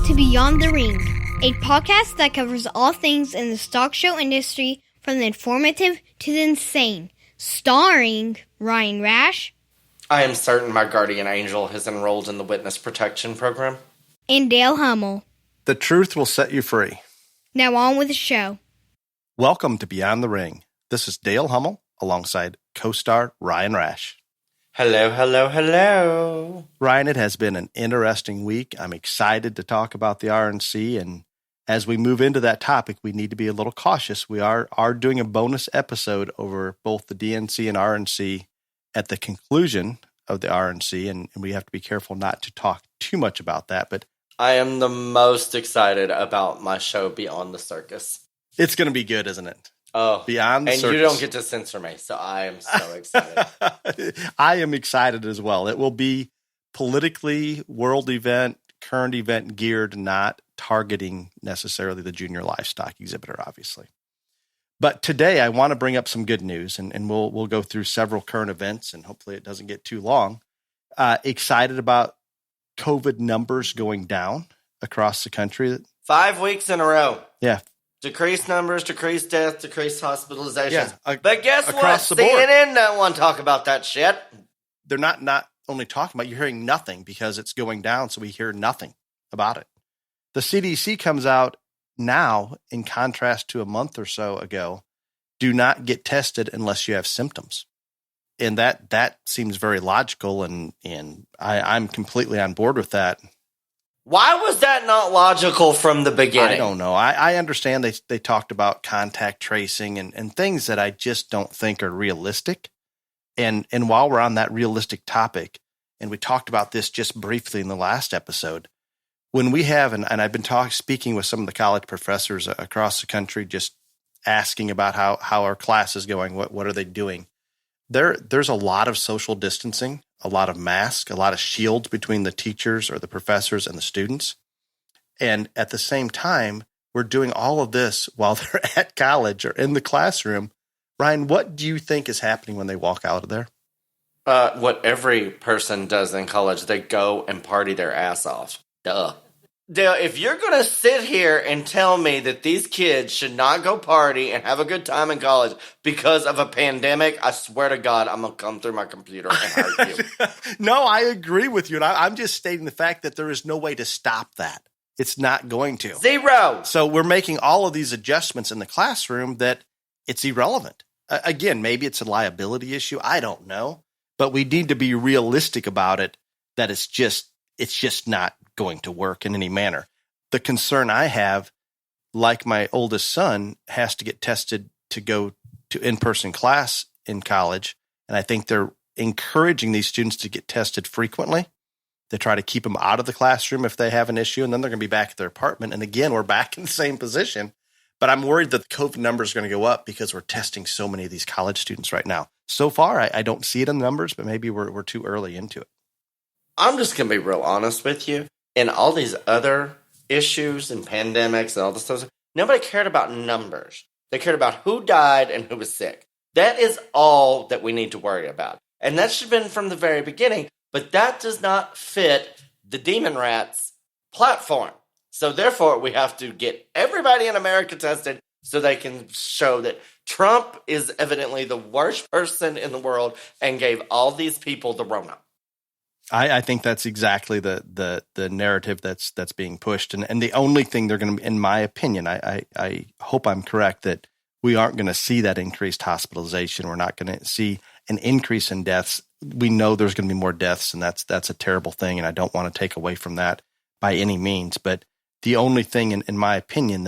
to Beyond the Ring, a podcast that covers all things in the stock show industry from the informative to the insane, starring Ryan Rash. I am certain my guardian angel has enrolled in the witness protection program. And Dale Hummel. The truth will set you free. Now on with the show. Welcome to Beyond the Ring. This is Dale Hummel alongside co-star Ryan Rash. Hello, hello, hello. Ryan, it has been an interesting week. I'm excited to talk about the RNC, and as we move into that topic, we need to be a little cautious. We are doing a bonus episode over both the DNC and RNC at the conclusion of the RNC, and we have to be careful not to talk too much about that. But I am the most excited about my show Beyond the Circus. It's going to be good, isn't it? Oh, Beyond the Circus. And you don't get to censor me, so I am so excited. I am excited as well. It will be politically world event, current event geared, not targeting necessarily the junior livestock exhibitor, obviously. But today I want to bring up some good news, and we'll go through several current events, and hopefully it doesn't get too long. Excited about COVID numbers going down across the country. 5 weeks in a row. Yeah. Decreased numbers, decreased deaths, decreased hospitalizations. Yeah, but guess what? CNN don't want to talk about that shit. They're not only talking about, you're hearing nothing because it's going down, so we hear nothing about it. The CDC comes out now, in contrast to a month or so ago, do not get tested unless you have symptoms. And that seems very logical, and I'm completely on board with that. Why was that not logical from the beginning? I don't know. I understand they talked about contact tracing and things that I just don't think are realistic. And while we're on that realistic topic, and we talked about this just briefly in the last episode, when we have, and I've been speaking with some of the college professors across the country, just asking about how our class is going, what are they doing? There's a lot of social distancing, a lot of masks, a lot of shields between the teachers or the professors and the students. And at the same time, we're doing all of this while they're at college or in the classroom. Ryan, what do you think is happening when they walk out of there? What every person does in college, they go and party their ass off. Duh. Dale, if you're going to sit here and tell me that these kids should not go party and have a good time in college because of a pandemic, I swear to God, I'm going to come through my computer and hurt you. No, I agree with you. And I'm just stating the fact that there is no way to stop that. It's not going to. Zero. So we're making all of these adjustments in the classroom that it's irrelevant. Again, maybe it's a liability issue. I don't know. But we need to be realistic about it, that it's just not going to work in any manner. The concern I have, like my oldest son, has to get tested to go to in-person class in college. And I think they're encouraging these students to get tested frequently. They try to keep them out of the classroom if they have an issue, and then they're going to be back at their apartment. And again, we're back in the same position. But I'm worried that the COVID numbers are going to go up because we're testing so many of these college students right now. So far, I don't see it in the numbers, but maybe we're too early into it. I'm just going to be real honest with you. In all these other issues and pandemics and all this stuff, nobody cared about numbers. They cared about who died and who was sick. That is all that we need to worry about. And that should have been from the very beginning, but that does not fit the Demon Rats platform. So therefore, we have to get everybody in America tested so they can show that Trump is evidently the worst person in the world and gave all these people the Rona. I think that's exactly the narrative that's being pushed. And the only thing they're going to, in my opinion, I hope I'm correct, that we aren't going to see that increased hospitalization. We're not going to see an increase in deaths. We know there's going to be more deaths, and that's a terrible thing. And I don't want to take away from that by any means. But the only thing, in my opinion,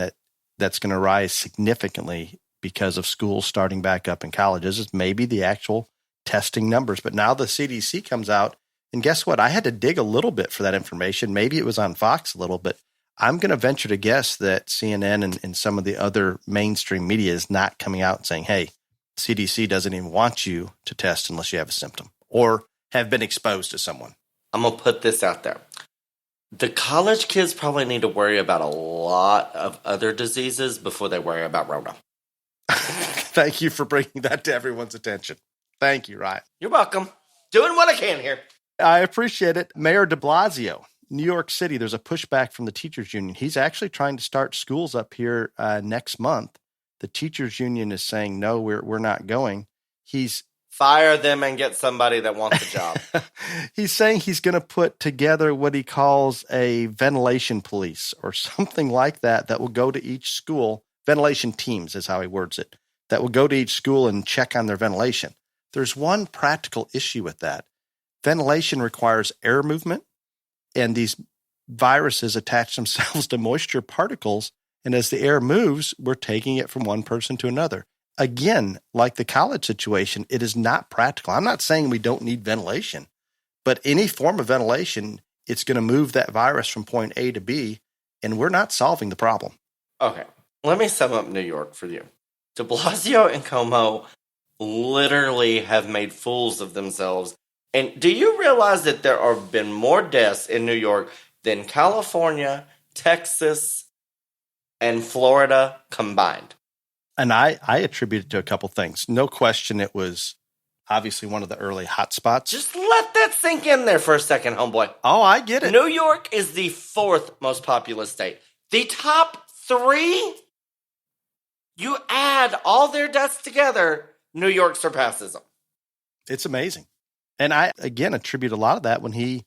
that's going to rise significantly because of schools starting back up in colleges is maybe the actual testing numbers. But now the CDC comes out. And guess what? I had to dig a little bit for that information. Maybe it was on Fox a little, but I'm going to venture to guess that CNN and some of the other mainstream media is not coming out and saying, hey, CDC doesn't even want you to test unless you have a symptom or have been exposed to someone. I'm going to put this out there. The college kids probably need to worry about a lot of other diseases before they worry about Rona. Thank you for bringing that to everyone's attention. Thank you, Ryan. You're welcome. Doing what I can here. I appreciate it. Mayor de Blasio New York City, there's a pushback from the teachers union. He's actually trying to start schools up here next month. The teachers union is saying, no, we're not going. He's fire them and get somebody that wants a job. He's saying he's going to put together what he calls a ventilation police or something like that will go to each school. Ventilation teams is how he words it. That will go to each school and check on their ventilation. There's one practical issue with that. Ventilation requires air movement, and these viruses attach themselves to moisture particles. And as the air moves, we're taking it from one person to another. Again, like the college situation, it is not practical. I'm not saying we don't need ventilation, but any form of ventilation, it's going to move that virus from point A to B, and we're not solving the problem. Okay, let me sum up New York for you. De Blasio and Cuomo literally have made fools of themselves. And do you realize that there have been more deaths in New York than California, Texas, and Florida combined? And I attribute it to a couple things. No question, it was obviously one of the early hotspots. Just let that sink in there for a second, homeboy. Oh, I get it. New York is the 4th most populous state. The top 3, you add all their deaths together, New York surpasses them. It's amazing. And I, again, attribute a lot of that when he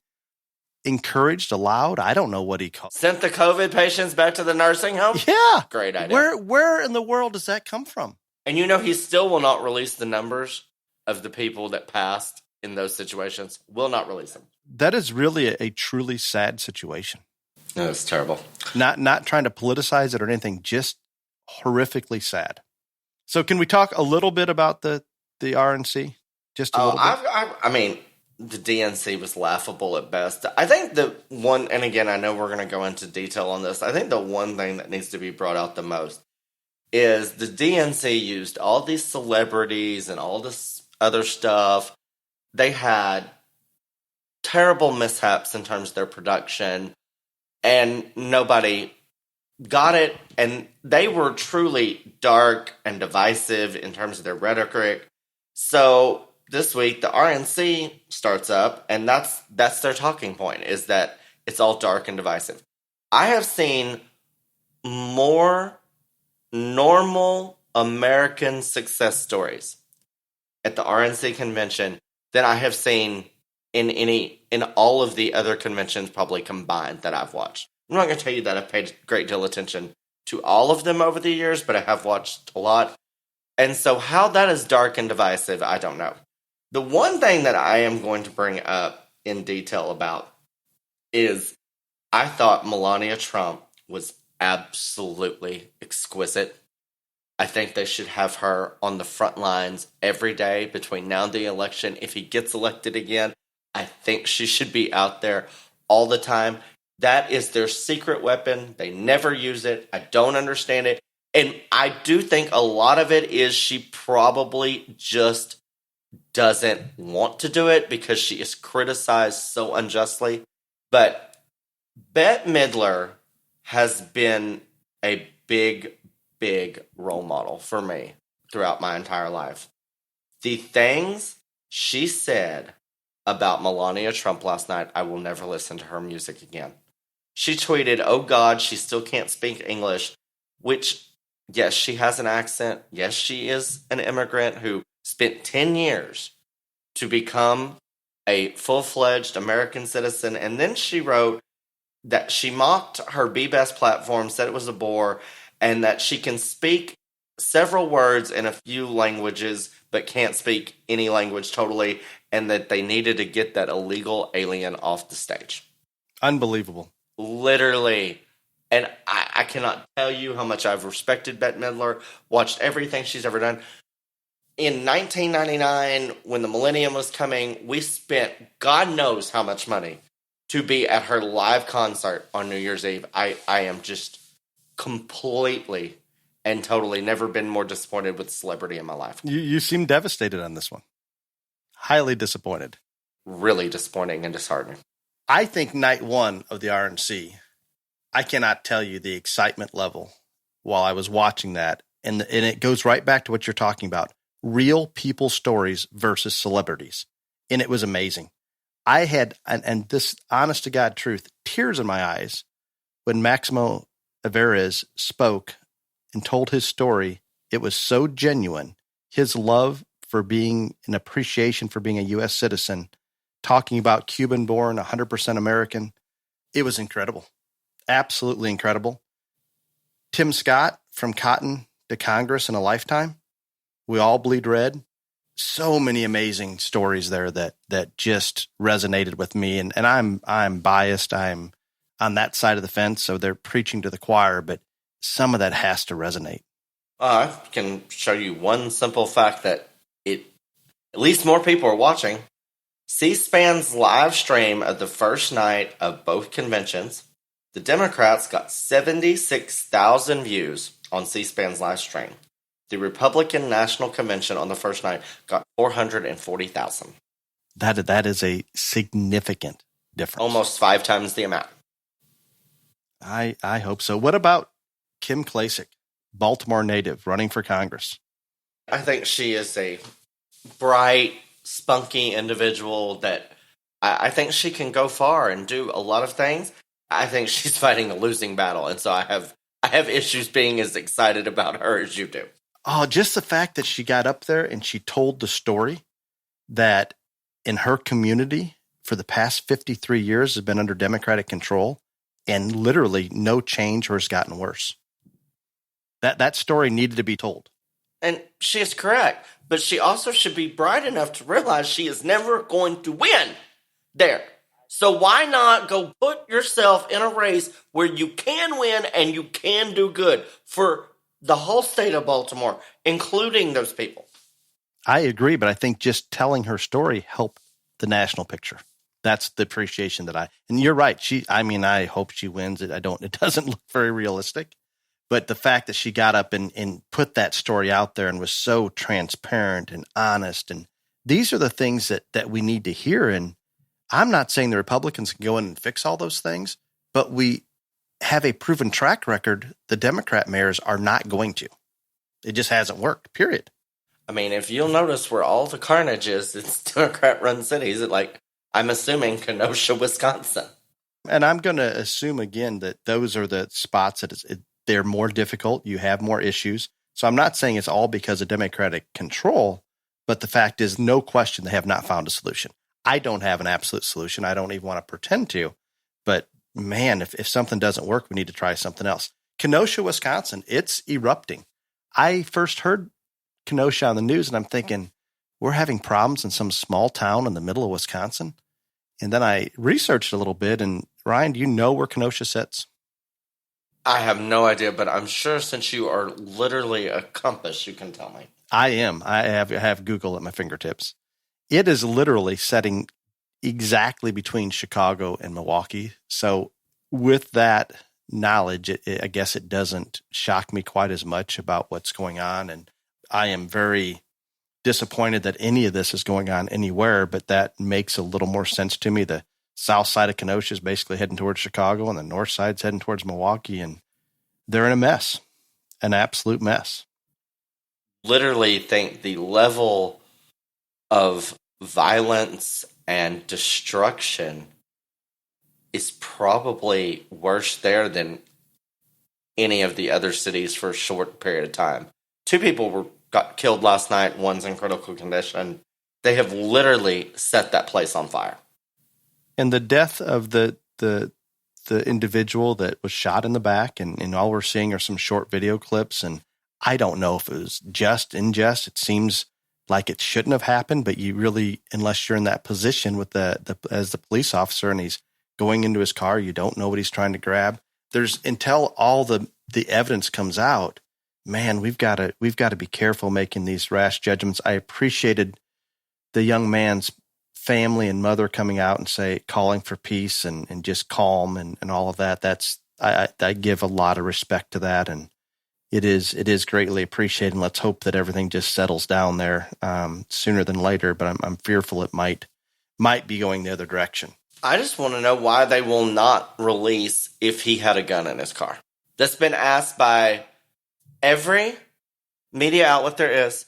encouraged, allowed, I don't know what he called. Sent the COVID patients back to the nursing home? Yeah. Great idea. Where in the world does that come from? And you know, he still will not release the numbers of the people that passed in those situations. Will not release them. That is really a truly sad situation. No, it's terrible. Not trying to politicize it or anything, just horrifically sad. So can we talk a little bit about the RNC? Just a little bit? I mean, the DNC was laughable at best. I think the one, and again, I know we're going to go into detail on this. I think the one thing that needs to be brought out the most is the DNC used all these celebrities and all this other stuff. They had terrible mishaps in terms of their production, and nobody got it. And they were truly dark and divisive in terms of their rhetoric. So this week, the RNC starts up, and that's their talking point, is that it's all dark and divisive. I have seen more normal American success stories at the RNC convention than I have seen in all of the other conventions probably combined that I've watched. I'm not going to tell you that I've paid a great deal of attention to all of them over the years, but I have watched a lot. And so how that is dark and divisive, I don't know. The one thing that I am going to bring up in detail about is I thought Melania Trump was absolutely exquisite. I think they should have her on the front lines every day between now and the election. If he gets elected again, I think she should be out there all the time. That is their secret weapon. They never use it. I don't understand it. And I do think a lot of it is she probably just doesn't want to do it because she is criticized so unjustly. But Bette Midler has been a big role model for me throughout my entire life. The things she said about Melania Trump last night, I will never listen to her music again. She tweeted, "Oh God, she still can't speak English," which, yes, she has an accent. Yes, she is an immigrant who spent 10 years to become a full-fledged American citizen. And then she wrote that she mocked her Be Best platform, said it was a bore, and that she can speak several words in a few languages, but can't speak any language totally, and that they needed to get that illegal alien off the stage. Unbelievable. Literally. And I cannot tell you how much I've respected Bette Midler, watched everything she's ever done. In 1999, when the millennium was coming, we spent God knows how much money to be at her live concert on New Year's Eve. I am just completely and totally never been more disappointed with celebrity in my life. You seem devastated on this one. Highly disappointed. Really disappointing and disheartening. I think night one of the RNC, I cannot tell you the excitement level while I was watching that. And it goes right back to what you're talking about. Real people stories versus celebrities. And it was amazing. I had, and this honest to God truth, tears in my eyes when Maximo Alvarez spoke and told his story. It was so genuine. His love for being an appreciation for being a U.S. citizen, talking about Cuban born, 100% American. It was incredible. Absolutely incredible. Tim Scott, From Cotton to Congress in a Lifetime. We All Bleed Red. So many amazing stories there that just resonated with me. And I'm biased. I'm on that side of the fence, so they're preaching to the choir, but some of that has to resonate. I can show you one simple fact that at least more people are watching. C-SPAN's live stream of the first night of both conventions, the Democrats got 76,000 views on C-SPAN's live stream. The Republican National Convention on the first night got 440,000. That is a significant difference. Almost 5 times the amount. I hope so. What about Kim Klacik, Baltimore native, running for Congress? I think she is a bright, spunky individual that I think she can go far and do a lot of things. I think she's fighting a losing battle, and so I have issues being as excited about her as you do. Oh, just the fact that she got up there and she told the story that in her community for the past 53 years has been under Democratic control, and literally no change or has gotten worse. That story needed to be told. And she is correct, but she also should be bright enough to realize she is never going to win there. So why not go put yourself in a race where you can win and you can do good for the whole state of Baltimore, including those people? I agree, but I think just telling her story helped the national picture. That's the appreciation that and you're right. I hope she wins it. It doesn't look very realistic, but the fact that she got up and put that story out there and was so transparent and honest. And these are the things that we need to hear. And I'm not saying the Republicans can go in and fix all those things, but we have a proven track record. The Democrat mayors are not going to. It just hasn't worked, period. I mean, if you'll notice where all the carnage is, it's Democrat-run cities. I'm assuming Kenosha, Wisconsin. And I'm going to assume again that those are the spots that they're more difficult. You have more issues. So I'm not saying it's all because of Democratic control, but the fact is, no question, they have not found a solution. I don't have an absolute solution. I don't even want to pretend to. But man, if something doesn't work, we need to try something else. Kenosha, Wisconsin, it's erupting. I first heard Kenosha on the news, and I'm thinking, we're having problems in some small town in the middle of Wisconsin. And then I researched a little bit, and Ryan, do you know where Kenosha sits? I have no idea, but I'm sure since you are literally a compass, you can tell me. I am. I have Google at my fingertips. It is literally setting exactly between Chicago and Milwaukee. So with that knowledge, I guess it doesn't shock me quite as much about what's going on. And I am very disappointed that any of this is going on anywhere, but that makes a little more sense to me. The south side of Kenosha is basically heading towards Chicago, and the north side's heading towards Milwaukee, and they're in a mess, an absolute mess. Literally think the level of violence and destruction is probably worse there than any of the other cities for a short period of time. 2 people got killed last night. One's in critical condition. They have literally set that place on fire. And the death of the individual that was shot in the back, and all we're seeing are some short video clips. And I don't know if it was unjust. It seems like it shouldn't have happened, but you really, unless you're in that position with as the police officer and he's going into his car, you don't know what he's trying to grab. Until all the evidence comes out, man, we've got to be careful making these rash judgments. I appreciated the young man's family and mother coming out and calling for peace and just calm and all of that. I give a lot of respect to that, and it is greatly appreciated. And let's hope that everything just settles down there sooner than later. But I'm fearful it might be going the other direction. I just want to know why they will not release if he had a gun in his car. That's been asked by every media outlet there is,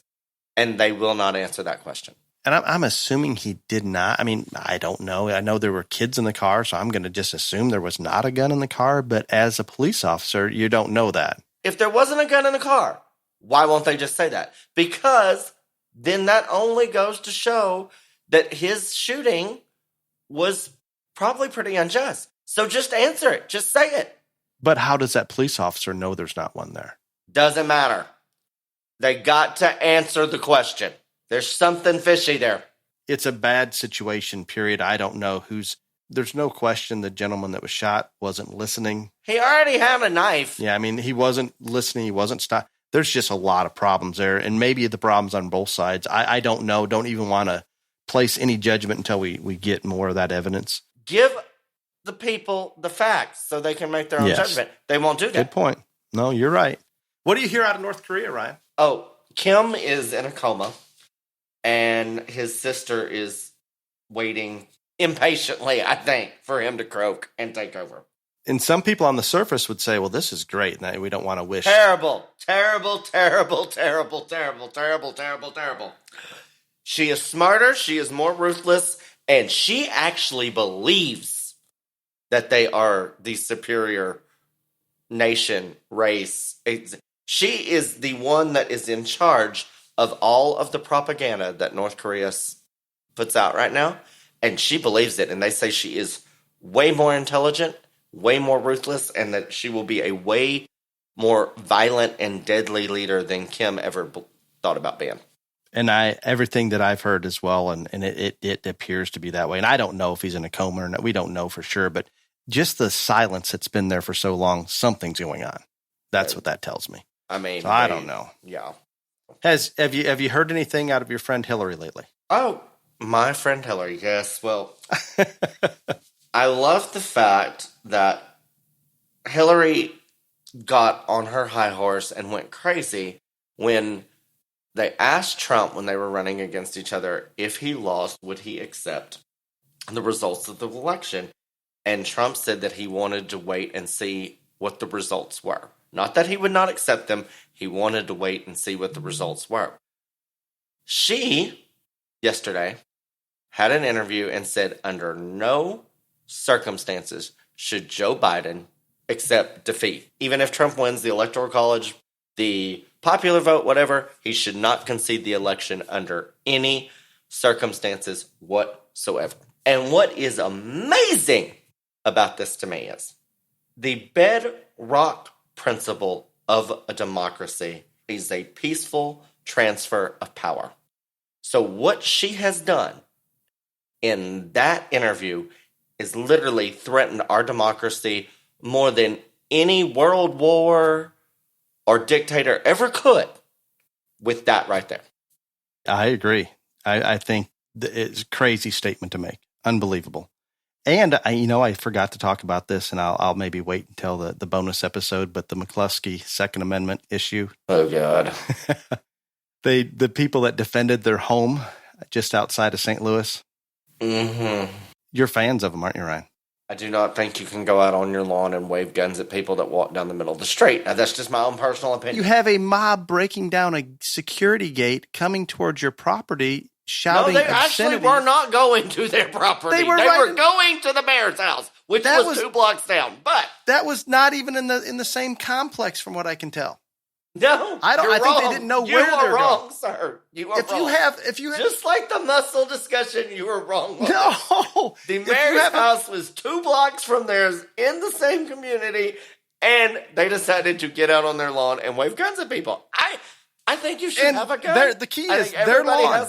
and they will not answer that question. And I'm assuming he did not. I mean, I don't know. I know there were kids in the car, so I'm going to just assume there was not a gun in the car. But as a police officer, you don't know that. If there wasn't a gun in the car, why won't they just say that? Because then that only goes to show that his shooting was probably pretty unjust. So just answer it. Just say it. But how does that police officer know there's not one there? Doesn't matter. They got to answer the question. There's something fishy there. It's a bad situation, period. I don't know there's no question the gentleman that was shot wasn't listening. He already had a knife. Yeah, I mean, he wasn't listening. He wasn't stopped. There's just a lot of problems there. And maybe the problems on both sides. I don't know. Don't even want to place any judgment until we get more of that evidence. Give the people the facts so they can make their own judgment. They won't do that. Good point. No, you're right. What do you hear out of North Korea, Ryan? Oh, Kim is in a coma, and his sister is waiting impatiently, I think, for him to croak and take over. And some people on the surface would say, well, this is great. And we don't want to wish. Terrible, terrible, terrible, terrible, terrible, terrible, terrible, terrible. She is smarter. She is more ruthless. And she actually believes that they are the superior nation, race. She is the one that is in charge of all of the propaganda that North Korea puts out right now. And she believes it. And they say she is way more intelligent, way more ruthless, and that she will be a way more violent and deadly leader than Kim ever thought about being. And everything that I've heard as well, and it appears to be that way. And I don't know if he's in a coma or not. We don't know for sure, but just the silence that's been there for so long, something's going on. That's what that tells me. I mean, so I don't know. Yeah. Have you heard anything out of your friend Hillary lately? Oh, my friend Hillary. Yes. Well, I love the fact that Hillary got on her high horse and went crazy when they asked Trump, when they were running against each other, if he lost, would he accept the results of the election? And Trump said that he wanted to wait and see what the results were. Not that he would not accept them. He wanted to wait and see what the results were. She, yesterday, had an interview and said under no circumstances should Joe Biden accept defeat. Even if Trump wins the Electoral College, the popular vote, whatever, he should not concede the election under any circumstances whatsoever. And what is amazing about this to me is the bedrock principle of a democracy is a peaceful transfer of power. So what she has done in that interview is literally threatened our democracy more than any world war or dictator ever could with that right there. I agree. I think it's a crazy statement to make. Unbelievable. And I forgot to talk about this, and I'll maybe wait until the bonus episode, but the McCluskey Second Amendment issue. Oh, God. The people that defended their home just outside of St. Louis. Mm-hmm. You're fans of them, aren't you, Ryan? I do not think you can go out on your lawn and wave guns at people that walk down the middle of the street. Now, that's just my own personal opinion. You have a mob breaking down a security gate coming towards your property, shouting No, they actually were not going to their property. They were going to the mayor's house, which was 2 blocks down. But that was not even in the same complex, from what I can tell. No, I think they didn't know where they were wrong, going. Sir. You are wrong. If you have, just like the muscle discussion, you were wrong. No, the mayor's house was 2 blocks from theirs in the same community, and they decided to get out on their lawn and wave guns at people. I think you should have a gun. The key is their lawn.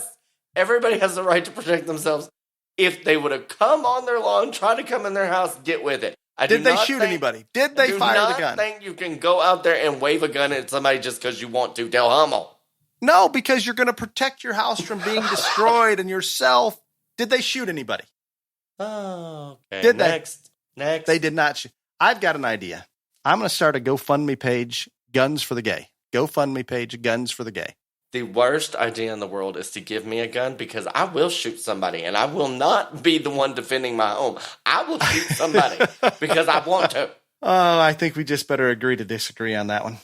Everybody has the right to protect themselves. If they would have come on their lawn, try to come in their house, get with it. Did they shoot anybody? Did they fire the gun? I think you can go out there and wave a gun at somebody just because you want to, Del Hummel. No, because you're going to protect your house from being destroyed and yourself. Did they shoot anybody? Oh, okay. Did Next. They did not shoot. I've got an idea. I'm going to start a GoFundMe page, Guns for the Gay. GoFundMe page, Guns for the Gay. The worst idea in the world is to give me a gun because I will shoot somebody and I will not be the one defending my home. I will shoot somebody because I want to. Oh, I think we just better agree to disagree on that one.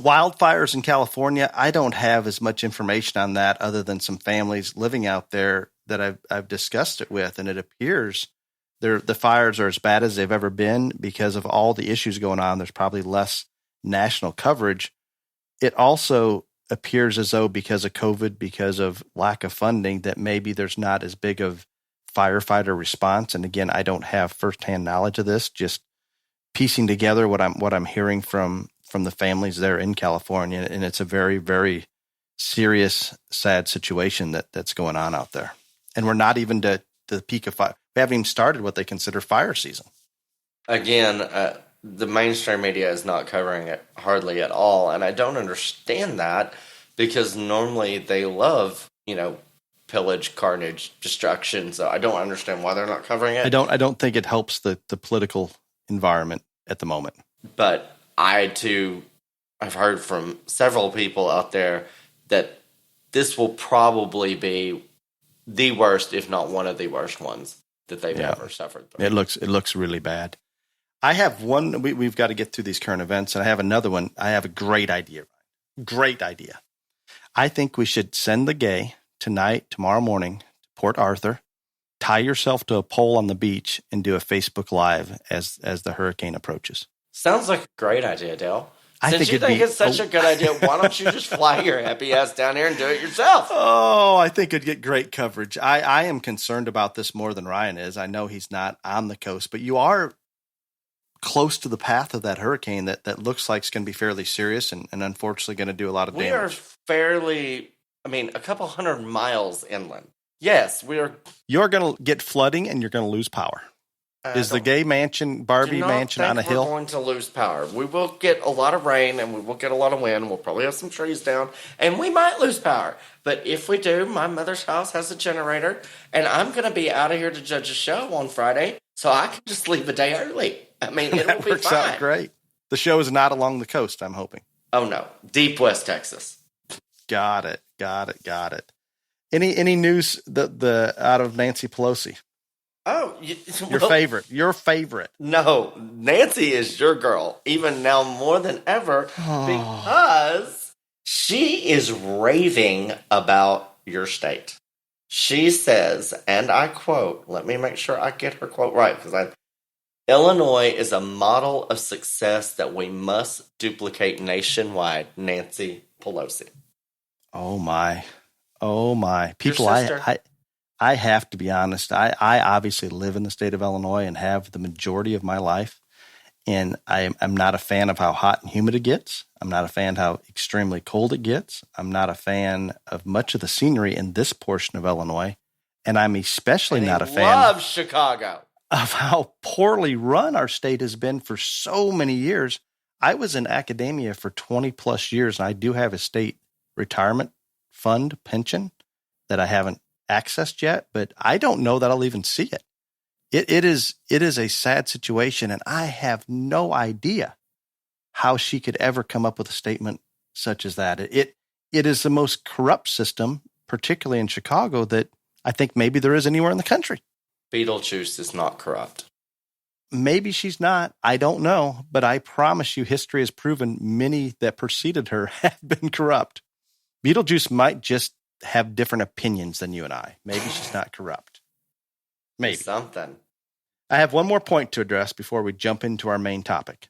wildfires in California, I don't have as much information on that other than some families living out there that I've discussed it with, and it appears the fires are as bad as they've ever been because of all the issues going on. There's probably less national coverage. It also appears as though because of COVID, because of lack of funding, that maybe there's not as big of firefighter response. And again, I don't have firsthand knowledge of this, just piecing together what I'm hearing from the families there in California. And it's a very, very serious, sad situation that's going on out there. And we're not even to the peak of fire. We haven't even started what they consider fire season. Again, The mainstream media is not covering it hardly at all. And I don't understand that, because normally they love, pillage, carnage, destruction. So I don't understand why they're not covering it. I don't think it helps the political environment at the moment. But I've heard from several people out there that this will probably be the worst, if not one of the worst ones that they've ever suffered through. It looks really bad. I have one. We've got to get through these current events, and I have another one. I have a great idea. Great idea. I think we should send the gay tonight, tomorrow morning, to Port Arthur. Tie yourself to a pole on the beach and do a Facebook Live as the hurricane approaches. Sounds like a great idea, Dale. Since you think it's such a good idea, why don't you just fly your happy ass down here and do it yourself? Oh, I think it'd get great coverage. I am concerned about this more than Ryan is. I know he's not on the coast, but you are close to the path of that hurricane that looks like it's going to be fairly serious and unfortunately going to do a lot of damage. We are fairly, a couple 100 miles inland. Yes, we are. You're going to get flooding and you're going to lose power. Is the gay mansion, Barbie mansion on a hill? We're going to lose power. We will get a lot of rain and we will get a lot of wind. We'll probably have some trees down and we might lose power. But if we do, my mother's house has a generator and I'm going to be out of here to judge a show on Friday. So I can just leave a day early. It'll that be works fine. Out great. The show is not along the coast, I'm hoping. Oh, no. Deep West Texas. Got it. Any news the out of Nancy Pelosi? Oh, your favorite. No, Nancy is your girl, even now more than ever, because she is raving about your state. She says, and I quote, let me make sure I get her quote right, because Illinois is a model of success that we must duplicate nationwide, Nancy Pelosi. Oh my. People, I have to be honest. I obviously live in the state of Illinois and have the majority of my life. And I'm not a fan of how hot and humid it gets. I'm not a fan of how extremely cold it gets. I'm not a fan of much of the scenery in this portion of Illinois. And I'm especially not a fan of Chicago. Of how poorly run our state has been for so many years. I was in academia for 20 plus years, and I do have a state retirement fund pension that I haven't accessed yet, but I don't know that I'll even see it. It is a sad situation, and I have no idea how she could ever come up with a statement such as that. It is the most corrupt system, particularly in Chicago, that I think maybe there is anywhere in the country. Beetlejuice is not corrupt. Maybe she's not. I don't know, but I promise you history has proven many that preceded her have been corrupt. Beetlejuice might just have different opinions than you and I. Maybe she's not corrupt. Maybe. Something. I have one more point to address before we jump into our main topic.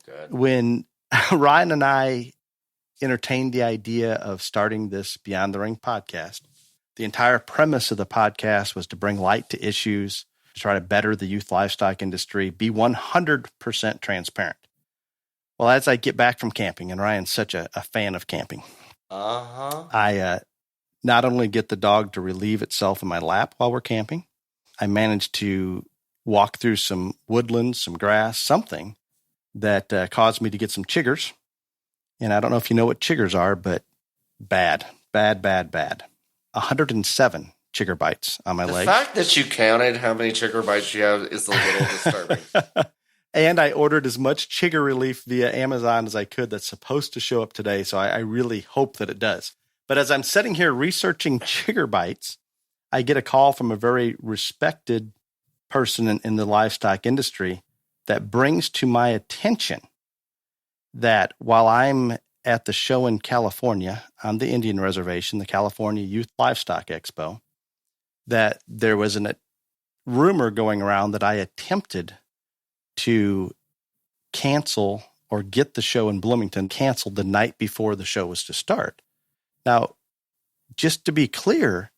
Good. When Ryan and I entertained the idea of starting this Beyond the Ring podcast, the entire premise of the podcast was to bring light to issues, to try to better the youth livestock industry, be 100% transparent. Well, as I get back from camping, and Ryan's such a fan of camping, I not only get the dog to relieve itself in my lap while we're camping, I managed to walk through some woodlands, some grass, something that caused me to get some chiggers. And I don't know if you know what chiggers are, but bad. 107 chigger bites on my legs. The fact that you counted how many chigger bites you have is a little disturbing. And I ordered as much chigger relief via Amazon as I could. That's supposed to show up today, so I really hope that it does. But as I'm sitting here researching chigger bites, I get a call from a very respected person in the livestock industry that brings to my attention that while I'm at the show in California on the Indian Reservation, the California Youth Livestock Expo, that there was a rumor going around that I attempted to cancel or get the show in Bloomington canceled the night before the show was to start. Now, just to be clear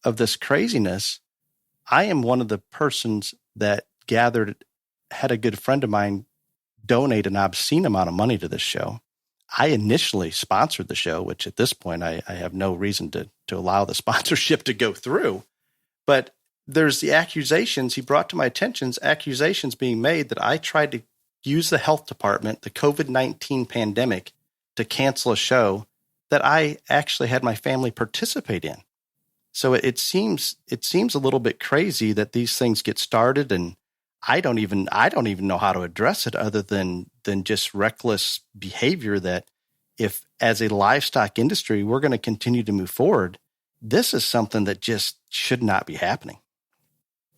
of this craziness, I am one of the persons that had a good friend of mine donate an obscene amount of money to this show. I initially sponsored the show, which at this point I have no reason to allow the sponsorship to go through. But there's the accusations he brought to my attention, accusations being made that I tried to use the health department, the COVID-19 pandemic, to cancel a show that I actually had my family participate in. So it seems a little bit crazy that these things get started, and I don't even know how to address it other than just reckless behavior. That if, as a livestock industry, we're going to continue to move forward, this is something that just should not be happening.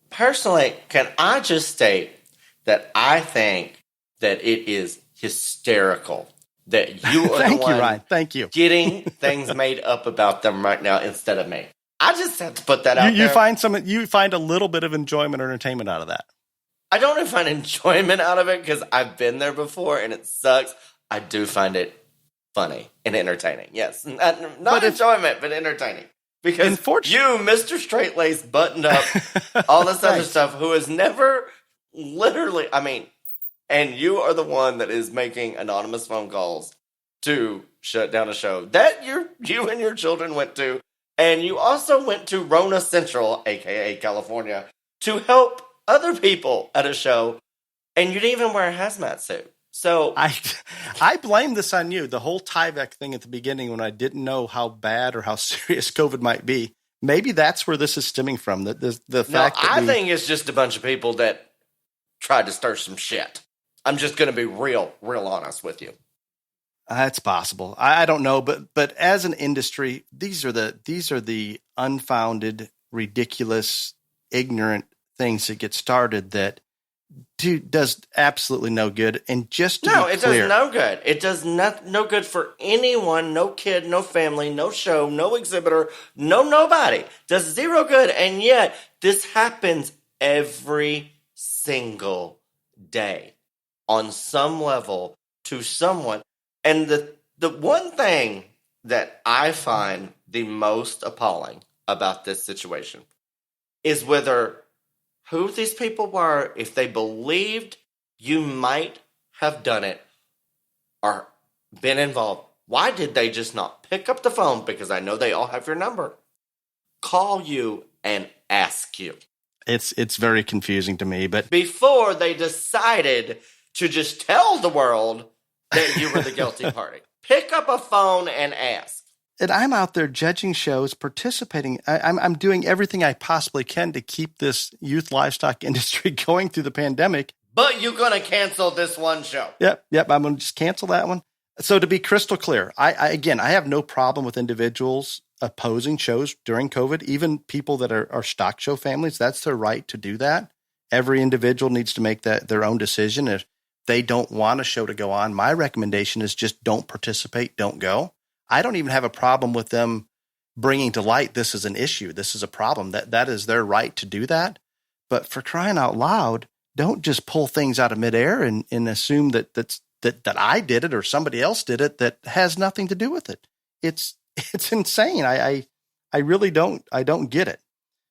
Personally, can I just state that I think that it is hysterical that you are the one Ryan. Thank you. getting things made up about them right now instead of me. I just have to put that out there. You find a little bit of enjoyment or entertainment out of that. I don't even find enjoyment out of it because I've been there before and it sucks. I do find it funny and entertaining. Yes. Not enjoyment, but entertaining. Because you, Mr. Straight-Laced, buttoned up, all this other stuff, who has never literally, and you are the one that is making anonymous phone calls to shut down a show that you and your children went to. And you also went to Rona Central, a.k.a. California, to help other people at a show, and you didn't even wear a hazmat suit. So I blame this on you. The whole Tyvek thing at the beginning, when I didn't know how bad or how serious COVID might be, maybe that's where this is stemming from. I think it's just a bunch of people that tried to stir some shit. I'm just going to be real honest with you. It's possible. I don't know, but as an industry, these are the unfounded, ridiculous, ignorant things that get started that does absolutely no good. And just to be clear, does no good. It does no good for anyone. No kid, no family, no show, no exhibitor, nobody. Does zero good. And yet this happens every single day on some level to someone. And the one thing that I find the most appalling about this situation is whether who these people were, if they believed you might have done it or been involved, why did they just not pick up the phone? Because I know they all have your number. Call you and ask you. It's very confusing to me, but before they decided to just tell the world that you were the guilty party. Pick up a phone and ask. And I'm out there judging shows, participating. I'm doing everything I possibly can to keep this youth livestock industry going through the pandemic. But you're going to cancel this one show. Yep. I'm going to just cancel that one. So to be crystal clear, I have no problem with individuals opposing shows during COVID, even people that are stock show families. That's their right to do that. Every individual needs to make that their own decision. If they don't want a show to go on, my recommendation is just don't participate, don't go. I don't even have a problem with them bringing to light this is an issue, this is a problem. That is their right to do that. But for crying out loud, don't just pull things out of midair and assume that I did it or somebody else did it that has nothing to do with it. It's insane. I really don't get it.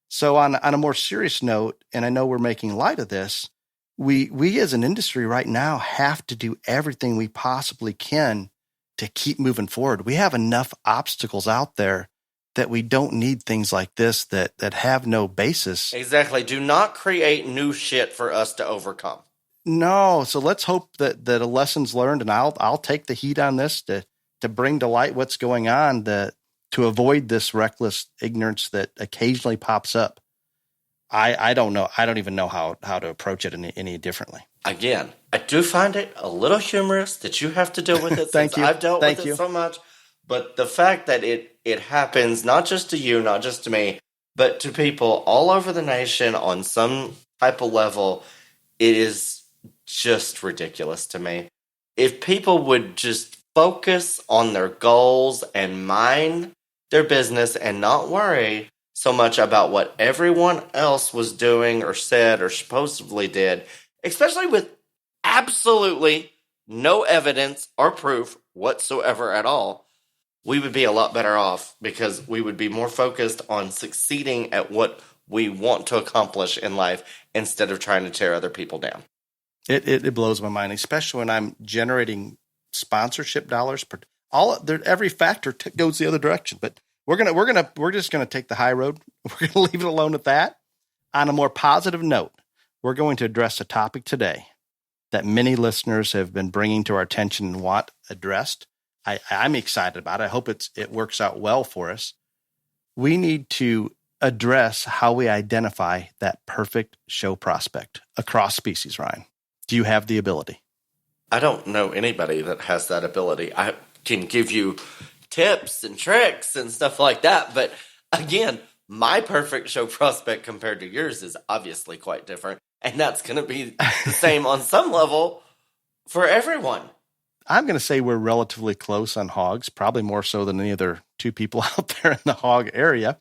So on a more serious note, and I know we're making light of this, we as an industry right now have to do everything we possibly can to keep moving forward. We have enough obstacles out there that we don't need things like this that have no basis. Exactly. Do not create new shit for us to overcome. No. So let's hope that a lesson's learned, and I'll take the heat on this to bring to light what's going on to avoid this reckless ignorance that occasionally pops up. I don't know. I don't even know how to approach it any differently. Again, I do find it a little humorous that you have to deal with it since I've dealt with it so much. But the fact that it happens not just to you, not just to me, but to people all over the nation on some type of level, it is just ridiculous to me. If people would just focus on their goals and mind their business and not worry so much about what everyone else was doing or said or supposedly did, especially with absolutely no evidence or proof whatsoever at all, we would be a lot better off because we would be more focused on succeeding at what we want to accomplish in life instead of trying to tear other people down. It blows my mind, especially when I'm generating sponsorship dollars. Every factor goes the other direction, but we're just gonna take the high road. We're gonna leave it alone at that. On a more positive note, we're going to address a topic today that many listeners have been bringing to our attention and want addressed. I'm excited about it. I hope it works out well for us. We need to address how we identify that perfect show prospect across species, Ryan. Do you have the ability? I don't know anybody that has that ability. I can give you tips and tricks and stuff like that. But again, my perfect show prospect compared to yours is obviously quite different. And that's going to be the same on some level for everyone. I'm going to say we're relatively close on hogs, probably more so than any other two people out there in the hog area.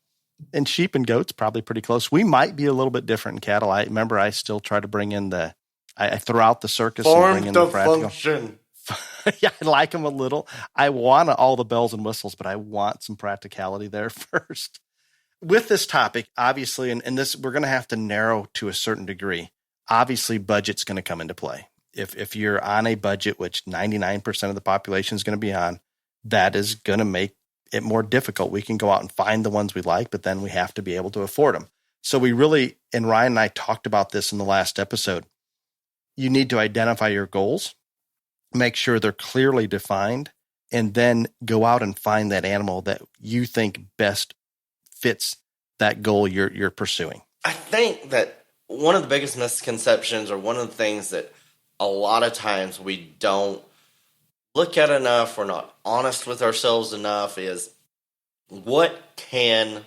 And sheep and goats, probably pretty close. We might be a little bit different in cattle. I remember I still try to bring in I throw out the circus and bring in the practical. Function. Yeah, I like them a little. I want all the bells and whistles, but I want some practicality there first. With this topic, obviously, and this we're going to have to narrow to a certain degree. Obviously, budget's going to come into play. If you're on a budget, which 99% of the population is going to be on, that is going to make it more difficult. We can go out and find the ones we like, but then we have to be able to afford them. So we really, and Ryan and I talked about this in the last episode, you need to identify your goals, make sure they're clearly defined, and then go out and find that animal that you think best fits that goal you're pursuing. I think that one of the biggest misconceptions, or one of the things that a lot of times we don't look at enough, we're not honest with ourselves enough, is what can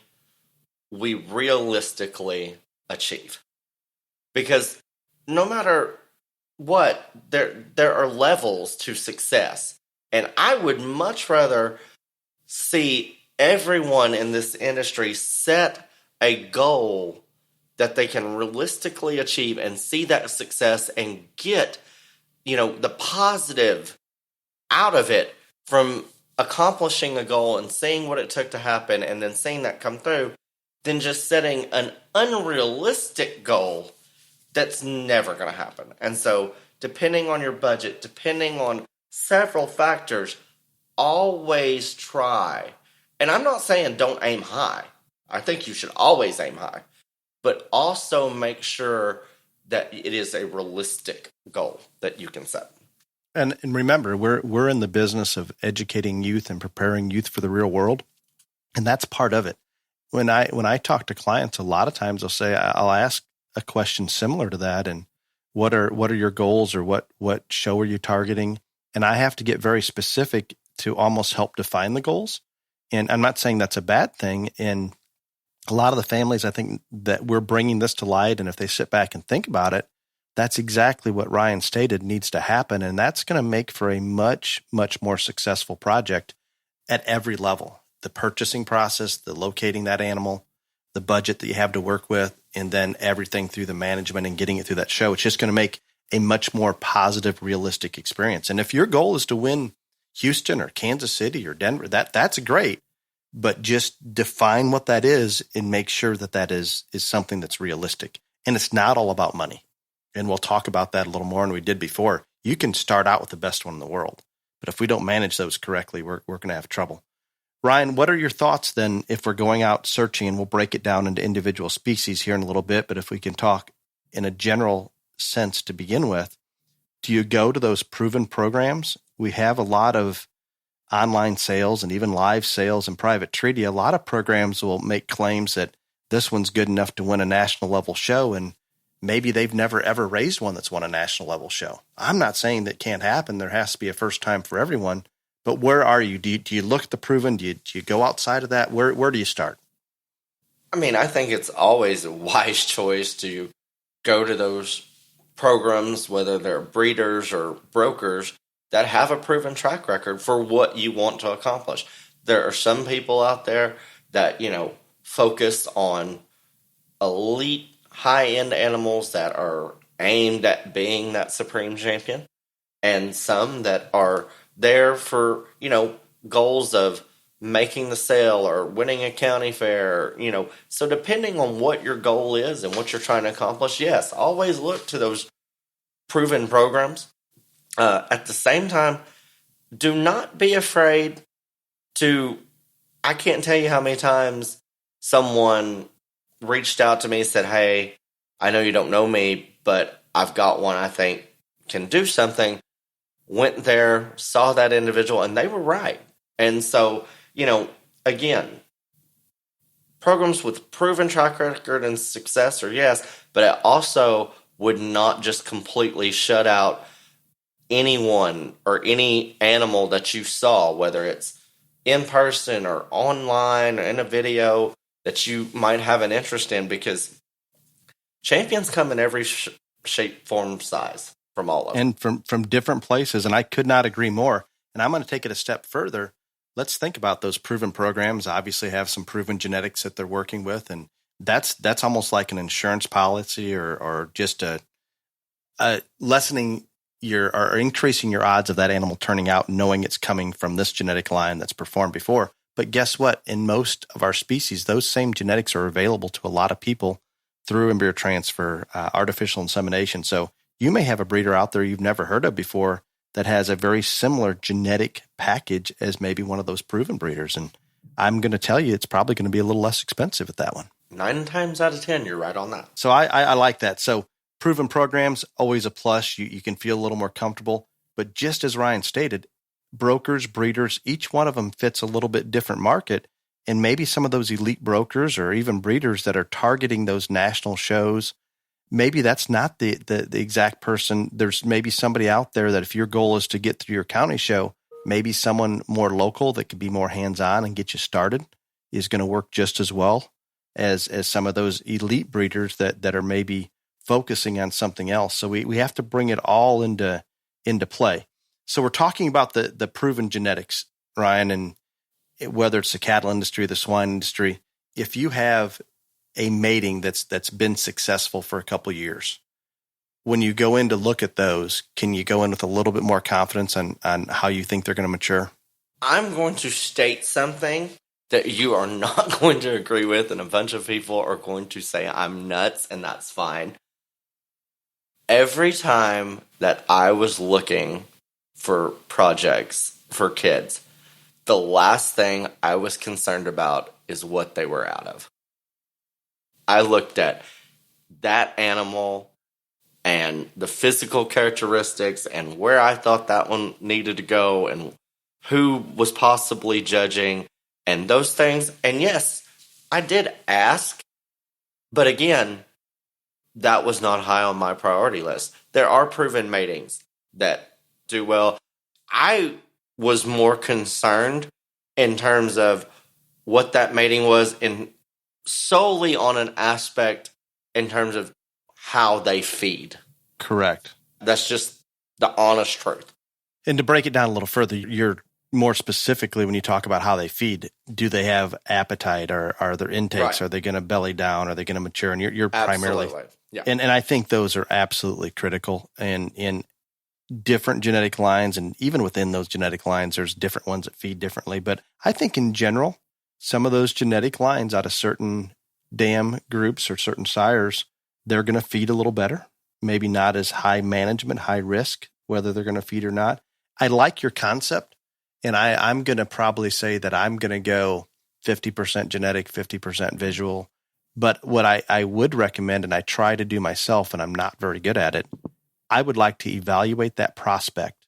we realistically achieve? Because no matter what, there are levels to success. And I would much rather see everyone in this industry set a goal that they can realistically achieve and see that success and get, the positive out of it from accomplishing a goal and seeing what it took to happen and then seeing that come through, than just setting an unrealistic goal that's never going to happen. And so, depending on your budget, depending on several factors, always try. And I'm not saying don't aim high. I think you should always aim high. But also make sure that it is a realistic goal that you can set. And remember, we're in the business of educating youth and preparing youth for the real world. And that's part of it. When I talk to clients, a lot of times I'll ask a question similar to that, and what are your goals, or what show are you targeting? And I have to get very specific to almost help define the goals. And I'm not saying that's a bad thing. And a lot of the families, I think that we're bringing this to light, and if they sit back and think about it, that's exactly what Ryan stated needs to happen. And that's going to make for a much, much more successful project at every level. The purchasing process, the locating that animal, the budget that you have to work with, and then everything through the management and getting it through that show. It's just going to make a much more positive, realistic experience. And if your goal is to win Houston or Kansas City or Denver, that's great. But just define what that is and make sure that is something that's realistic. And it's not all about money. And we'll talk about that a little more than we did before. You can start out with the best one in the world, but if we don't manage those correctly, we're going to have trouble. Ryan, what are your thoughts then if we're going out searching, and we'll break it down into individual species here in a little bit, but if we can talk in a general sense to begin with, do you go to those proven programs? We have a lot of online sales and even live sales and private treaty. A lot of programs will make claims that this one's good enough to win a national level show, and maybe they've never ever raised one that's won a national level show. I'm not saying that can't happen. There has to be a first time for everyone. But where are you? Do you look at the proven? Do you go outside of that? Where do you start? I mean, I think it's always a wise choice to go to those programs, whether they're breeders or brokers, that have a proven track record for what you want to accomplish. There are some people out there that, focus on elite high-end animals that are aimed at being that supreme champion, and some that are there for, goals of making the sale or winning a county fair, So depending on what your goal is and what you're trying to accomplish, yes, always look to those proven programs. At the same time, do not be afraid to, I can't tell you how many times someone reached out to me and said, hey, I know you don't know me, but I've got one I think can do something. Went there, saw that individual, and they were right. And so, again, programs with proven track record and success are yes, but it also would not just completely shut out anyone or any animal that you saw, whether it's in person or online or in a video that you might have an interest in, because champions come in every shape, form, size from all of them. And from different places, and I could not agree more. And I'm going to take it a step further. Let's think about those proven programs. Obviously have some proven genetics that they're working with, and that's almost like an insurance policy or just a lessening or increasing your odds of that animal turning out, knowing it's coming from this genetic line that's performed before. But guess what? In most of our species, those same genetics are available to a lot of people through embryo transfer, artificial insemination. So you may have a breeder out there you've never heard of before that has a very similar genetic package as maybe one of those proven breeders. And I'm going to tell you, it's probably going to be a little less expensive at that one. 9 times out of 10, you're right on that. So I like that. So proven programs, always a plus. You can feel a little more comfortable. But just as Ryan stated, brokers, breeders, each one of them fits a little bit different market. And maybe some of those elite brokers or even breeders that are targeting those national shows, maybe that's not the exact person. There's maybe somebody out there that if your goal is to get through your county show, maybe someone more local that could be more hands-on and get you started is going to work just as well as some of those elite breeders that are maybe focusing on something else. So we have to bring it all into play. So we're talking about the proven genetics, Ryan, and whether it's the cattle industry, the swine industry. If you have a mating that's been successful for a couple of years, when you go in to look at those, can you go in with a little bit more confidence on how you think they're going to mature? I'm going to state something that you are not going to agree with, and a bunch of people are going to say I'm nuts, and that's fine. Every time that I was looking for projects for kids, the last thing I was concerned about is what they were out of. I looked at that animal and the physical characteristics and where I thought that one needed to go and who was possibly judging and those things. And yes, I did ask, but again, that was not high on my priority list. There are proven matings that do well. I was more concerned in terms of what that mating was in solely on an aspect in terms of how they feed. Correct. That's just the honest truth. And to break it down a little further, you're more specifically when you talk about how they feed, do they have appetite or are there intakes? Right. Are they going to belly down? Are they going to mature? And you're primarily, yeah. And I think those are absolutely critical. And in different genetic lines, and even within those genetic lines, there's different ones that feed differently. But I think in general, some of those genetic lines out of certain dam groups or certain sires, they're going to feed a little better. Maybe not as high management, high risk, whether they're going to feed or not. I like your concept. And I'm going to probably say that I'm going to go 50% genetic, 50% visual. But what I would recommend, and I try to do myself, and I'm not very good at it, I would like to evaluate that prospect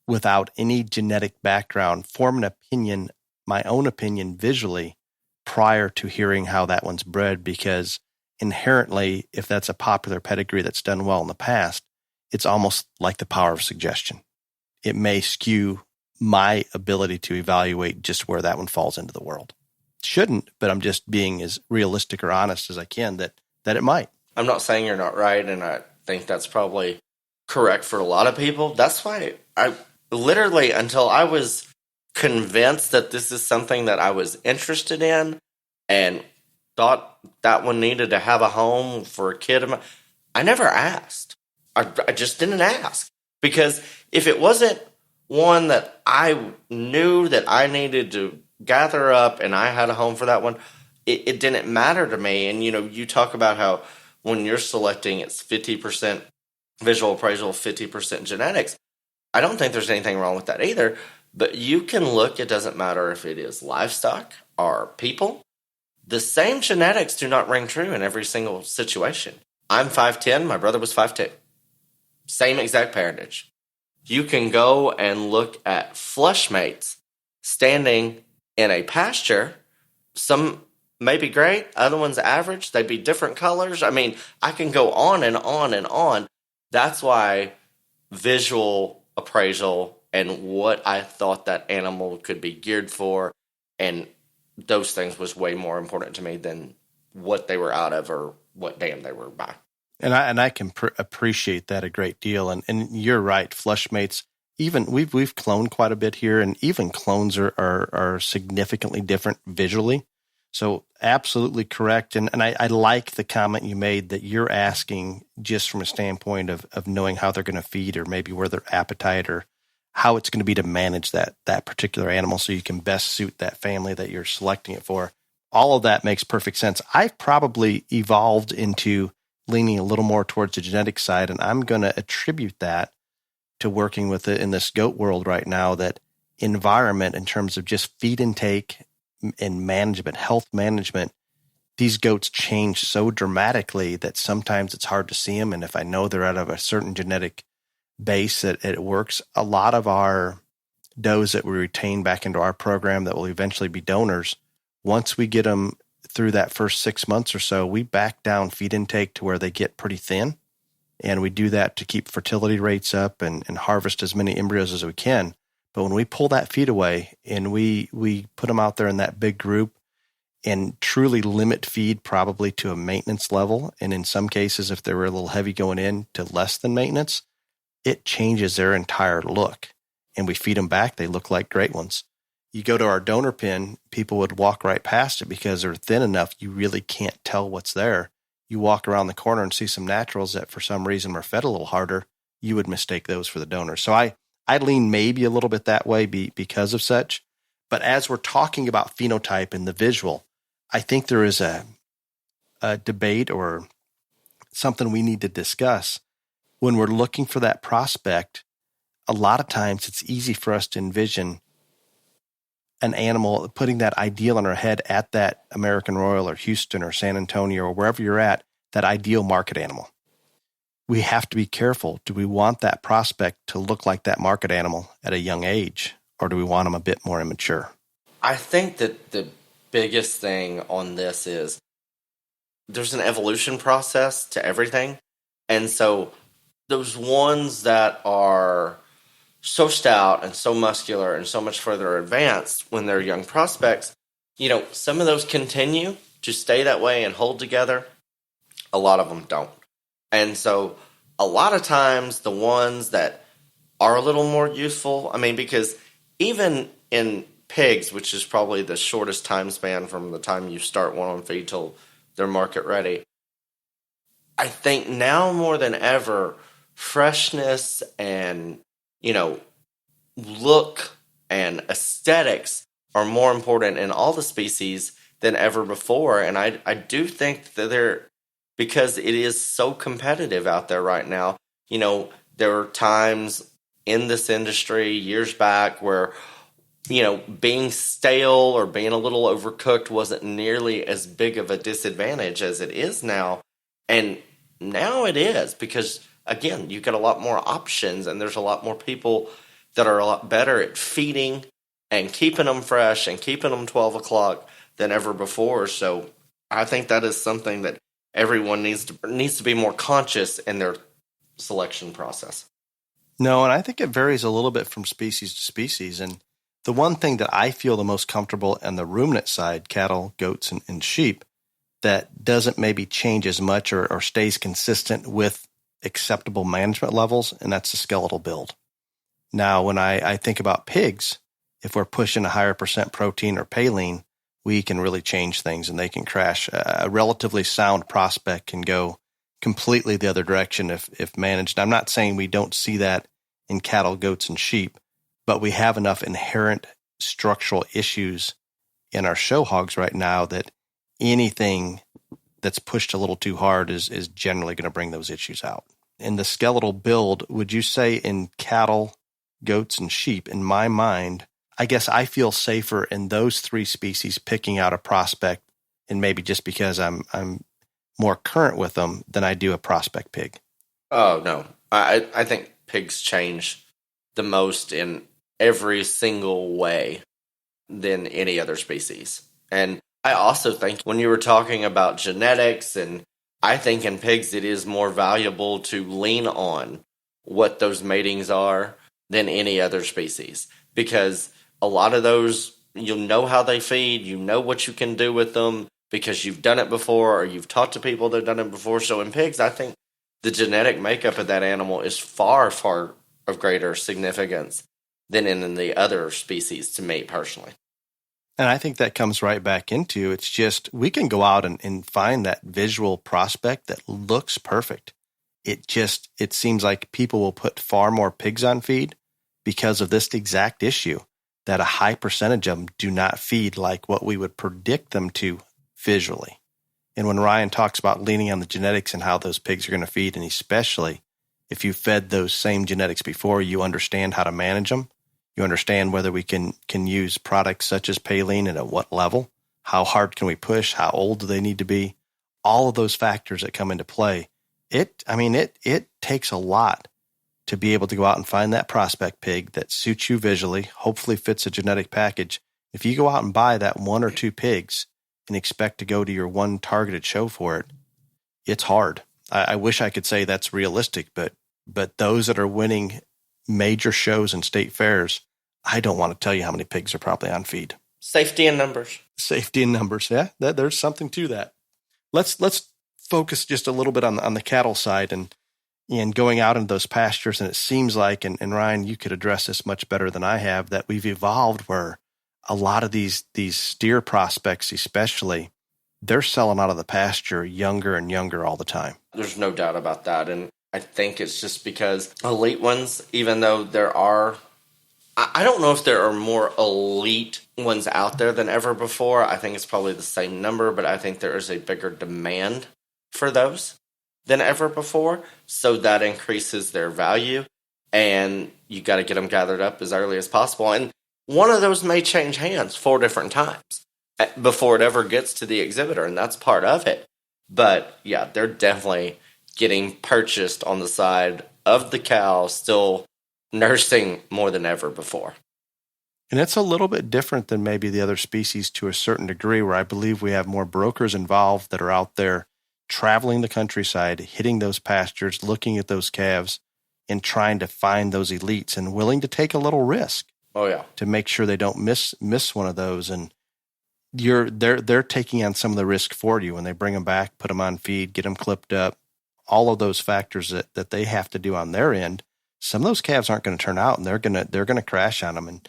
without any genetic background, form an opinion, my own opinion visually, prior to hearing how that one's bred, because inherently, if that's a popular pedigree that's done well in the past, it's almost like the power of suggestion. It may skew my ability to evaluate just where that one falls into the world. Shouldn't, but I'm just being as realistic or honest as I can that it might. I'm not saying you're not right, and I think that's probably correct for a lot of people. That's why literally until I was convinced that this is something that I was interested in and thought that one needed to have a home for a kid. I never asked. I just didn't ask. Because if it wasn't one that I knew that I needed to gather up and I had a home for that one, it didn't matter to me. And, you talk about how when you're selecting, it's 50% visual appraisal, 50% genetics. I don't think there's anything wrong with that either. But you can look, it doesn't matter if it is livestock or people. The same genetics do not ring true in every single situation. I'm 5'10", my brother was 5'2". Same exact parentage. You can go and look at flush mates standing in a pasture. Some may be great, other ones average. They'd be different colors. I mean, I can go on and on and on. That's why visual appraisal and what I thought that animal could be geared for and those things was way more important to me than what they were out of or what dam they were by. And I can appreciate that a great deal. And you're right, flush mates. Even we've cloned quite a bit here, and even clones are significantly different visually. So absolutely correct. And I like the comment you made that you're asking just from a standpoint of knowing how they're going to feed or maybe where their appetite or how it's going to be to manage that particular animal so you can best suit that family that you're selecting it for. All of that makes perfect sense. I've probably evolved into leaning a little more towards the genetic side, and I'm going to attribute that to working with it in this goat world right now, that environment in terms of just feed intake and management, health management, these goats change so dramatically that sometimes it's hard to see them. And if I know they're out of a certain genetic base that it works, a lot of our does that we retain back into our program that will eventually be donors, once we get them through that first 6 months or so, we back down feed intake to where they get pretty thin. And we do that to keep fertility rates up and harvest as many embryos as we can. But when we pull that feed away and we put them out there in that big group and truly limit feed probably to a maintenance level, and in some cases, if they were a little heavy going in, to less than maintenance, it changes their entire look. And we feed them back, they look like great ones. You go to our donor pen, people would walk right past it because they're thin enough, you really can't tell what's there. You walk around the corner and see some naturals that for some reason were fed a little harder, you would mistake those for the donors. So I lean maybe a little bit that way because of such. But as we're talking about phenotype and the visual, I think there is a debate or something we need to discuss. When we're looking for that prospect, a lot of times it's easy for us to envision an animal, putting that ideal in our head at that American Royal or Houston or San Antonio or wherever you're at, that ideal market animal. We have to be careful. Do we want that prospect to look like that market animal at a young age, or do we want them a bit more immature? I think that the biggest thing on this is there's an evolution process to everything. And so those ones that are so stout and so muscular and so much further advanced when they're young prospects, some of those continue to stay that way and hold together. A lot of them don't. And so a lot of times the ones that are a little more useful, because even in pigs, which is probably the shortest time span from the time you start one on feed till they're market ready, I think now more than ever, freshness and look and aesthetics are more important in all the species than ever before. And I do think that because it is so competitive out there right now, there were times in this industry years back where, being stale or being a little overcooked wasn't nearly as big of a disadvantage as it is now. And now it is because, again, you get a lot more options and there's a lot more people that are a lot better at feeding and keeping them fresh and keeping them 12 o'clock than ever before. So I think that is something that everyone needs to be more conscious in their selection process. No, and I think it varies a little bit from species to species. And the one thing that I feel the most comfortable on the ruminant side, cattle, goats, and sheep, that doesn't maybe change as much or stays consistent with acceptable management levels, and that's the skeletal build. Now, when I think about pigs, if we're pushing a higher percent protein or paline, we can really change things and they can crash. A relatively sound prospect can go completely the other direction if managed. I'm not saying we don't see that in cattle, goats, and sheep, but we have enough inherent structural issues in our show hogs right now that anything that's pushed a little too hard is generally going to bring those issues out. In the skeletal build, would you say in cattle, goats, and sheep, in my mind, I guess I feel safer in those three species picking out a prospect, and maybe just because I'm more current with them than I do a prospect pig? Oh, no. I think pigs change the most in every single way than any other species. And I also think when you were talking about genetics, and I think in pigs it is more valuable to lean on what those matings are than any other species. Because a lot of those, you'll know how they feed, you know what you can do with them because you've done it before or you've talked to people that have done it before. So in pigs, I think the genetic makeup of that animal is far, far of greater significance than in the other species to me personally. And I think that comes right back into, it's just, we can go out and find that visual prospect that looks perfect. It seems like people will put far more pigs on feed because of this exact issue, that a high percentage of them do not feed like what we would predict them to visually. And when Ryan talks about leaning on the genetics and how those pigs are going to feed, and especially if you fed those same genetics before, you understand how to manage them. You understand whether we can use products such as Paline and at what level, how hard can we push, how old do they need to be, all of those factors that come into play. It takes a lot to be able to go out and find that prospect pig that suits you visually, hopefully fits a genetic package. If you go out and buy that one or two pigs and expect to go to your one targeted show for it, it's hard. I wish I could say that's realistic, but those that are winning major shows and state fairs, I don't want to tell you how many pigs are probably on feed. Safety in numbers. Safety in numbers. Yeah, there's something to that. Let's focus just a little bit on the cattle side and going out into those pastures. And it seems like, and Ryan, you could address this much better than I have, that we've evolved where a lot of these steer prospects, especially, they're selling out of the pasture younger and younger all the time. There's no doubt about that. And I think it's just because elite ones, even though there are, I don't know if there are more elite ones out there than ever before. I think it's probably the same number, but I think there is a bigger demand for those than ever before. So that increases their value, and you got to get them gathered up as early as possible. And one of those may change hands 4 different times before it ever gets to the exhibitor, and that's part of it. But yeah, they're definitely getting purchased on the side of the cow, still nursing more than ever before. And it's a little bit different than maybe the other species to a certain degree, where I believe we have more brokers involved that are out there traveling the countryside, hitting those pastures, looking at those calves, and trying to find those elites and willing to take a little risk. Oh yeah, to make sure they don't miss one of those. And they're taking on some of the risk for you when they bring them back, put them on feed, get them clipped up, all of those factors that they have to do on their end. Some of those calves aren't going to turn out, and they're going to crash on them,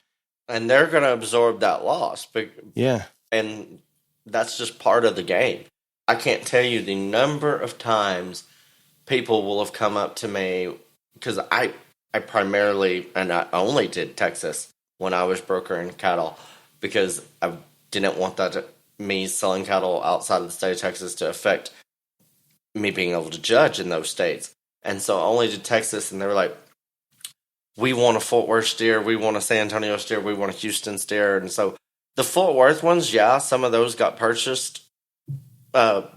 and they're going to absorb that loss. Yeah, and that's just part of the game. I can't tell you the number of times people will have come up to me, because I primarily, and I only did Texas when I was brokering cattle, because I didn't want me selling cattle outside of the state of Texas to affect me being able to judge in those states. And so I only did Texas, and they were like, we want a Fort Worth steer, we want a San Antonio steer, we want a Houston steer. And so the Fort Worth ones, yeah, some of those got purchased. Some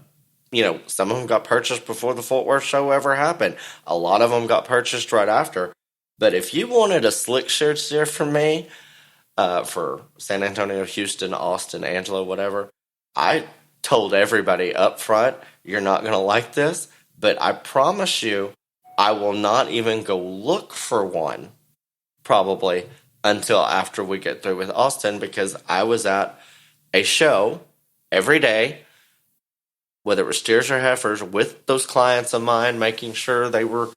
of them got purchased before the Fort Worth show ever happened. A lot of them got purchased right after. But if you wanted a slick sheared steer from me, for San Antonio, Houston, Austin, Angelo, whatever, I told everybody up front, you're not going to like this, but I promise you, I will not even go look for one, probably, until after we get through with Austin, because I was at a show every day, whether it was steers or heifers, with those clients of mine, making sure they were,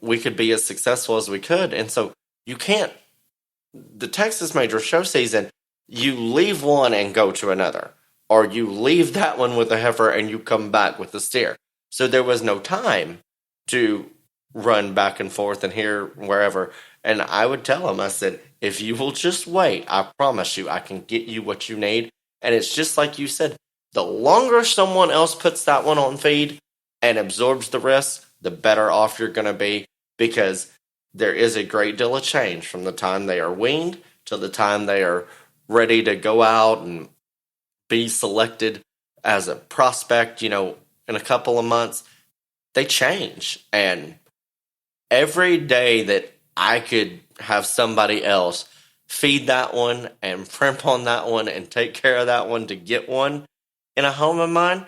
we could be as successful as we could. And so You can't. The Texas Major Show season, you leave one and go to another, or you leave that one with a heifer and you come back with a steer. So there was no time to run back and forth and here, wherever. And I would tell them, I said, if you will just wait, I promise you, I can get you what you need. And it's just like you said, the longer someone else puts that one on feed and absorbs the risk, the better off you're going to be, because there is a great deal of change from the time they are weaned to the time they are ready to go out and be selected as a prospect, in a couple of months. They change. And every day that I could have somebody else feed that one and primp on that one and take care of that one to get one in a home of mine,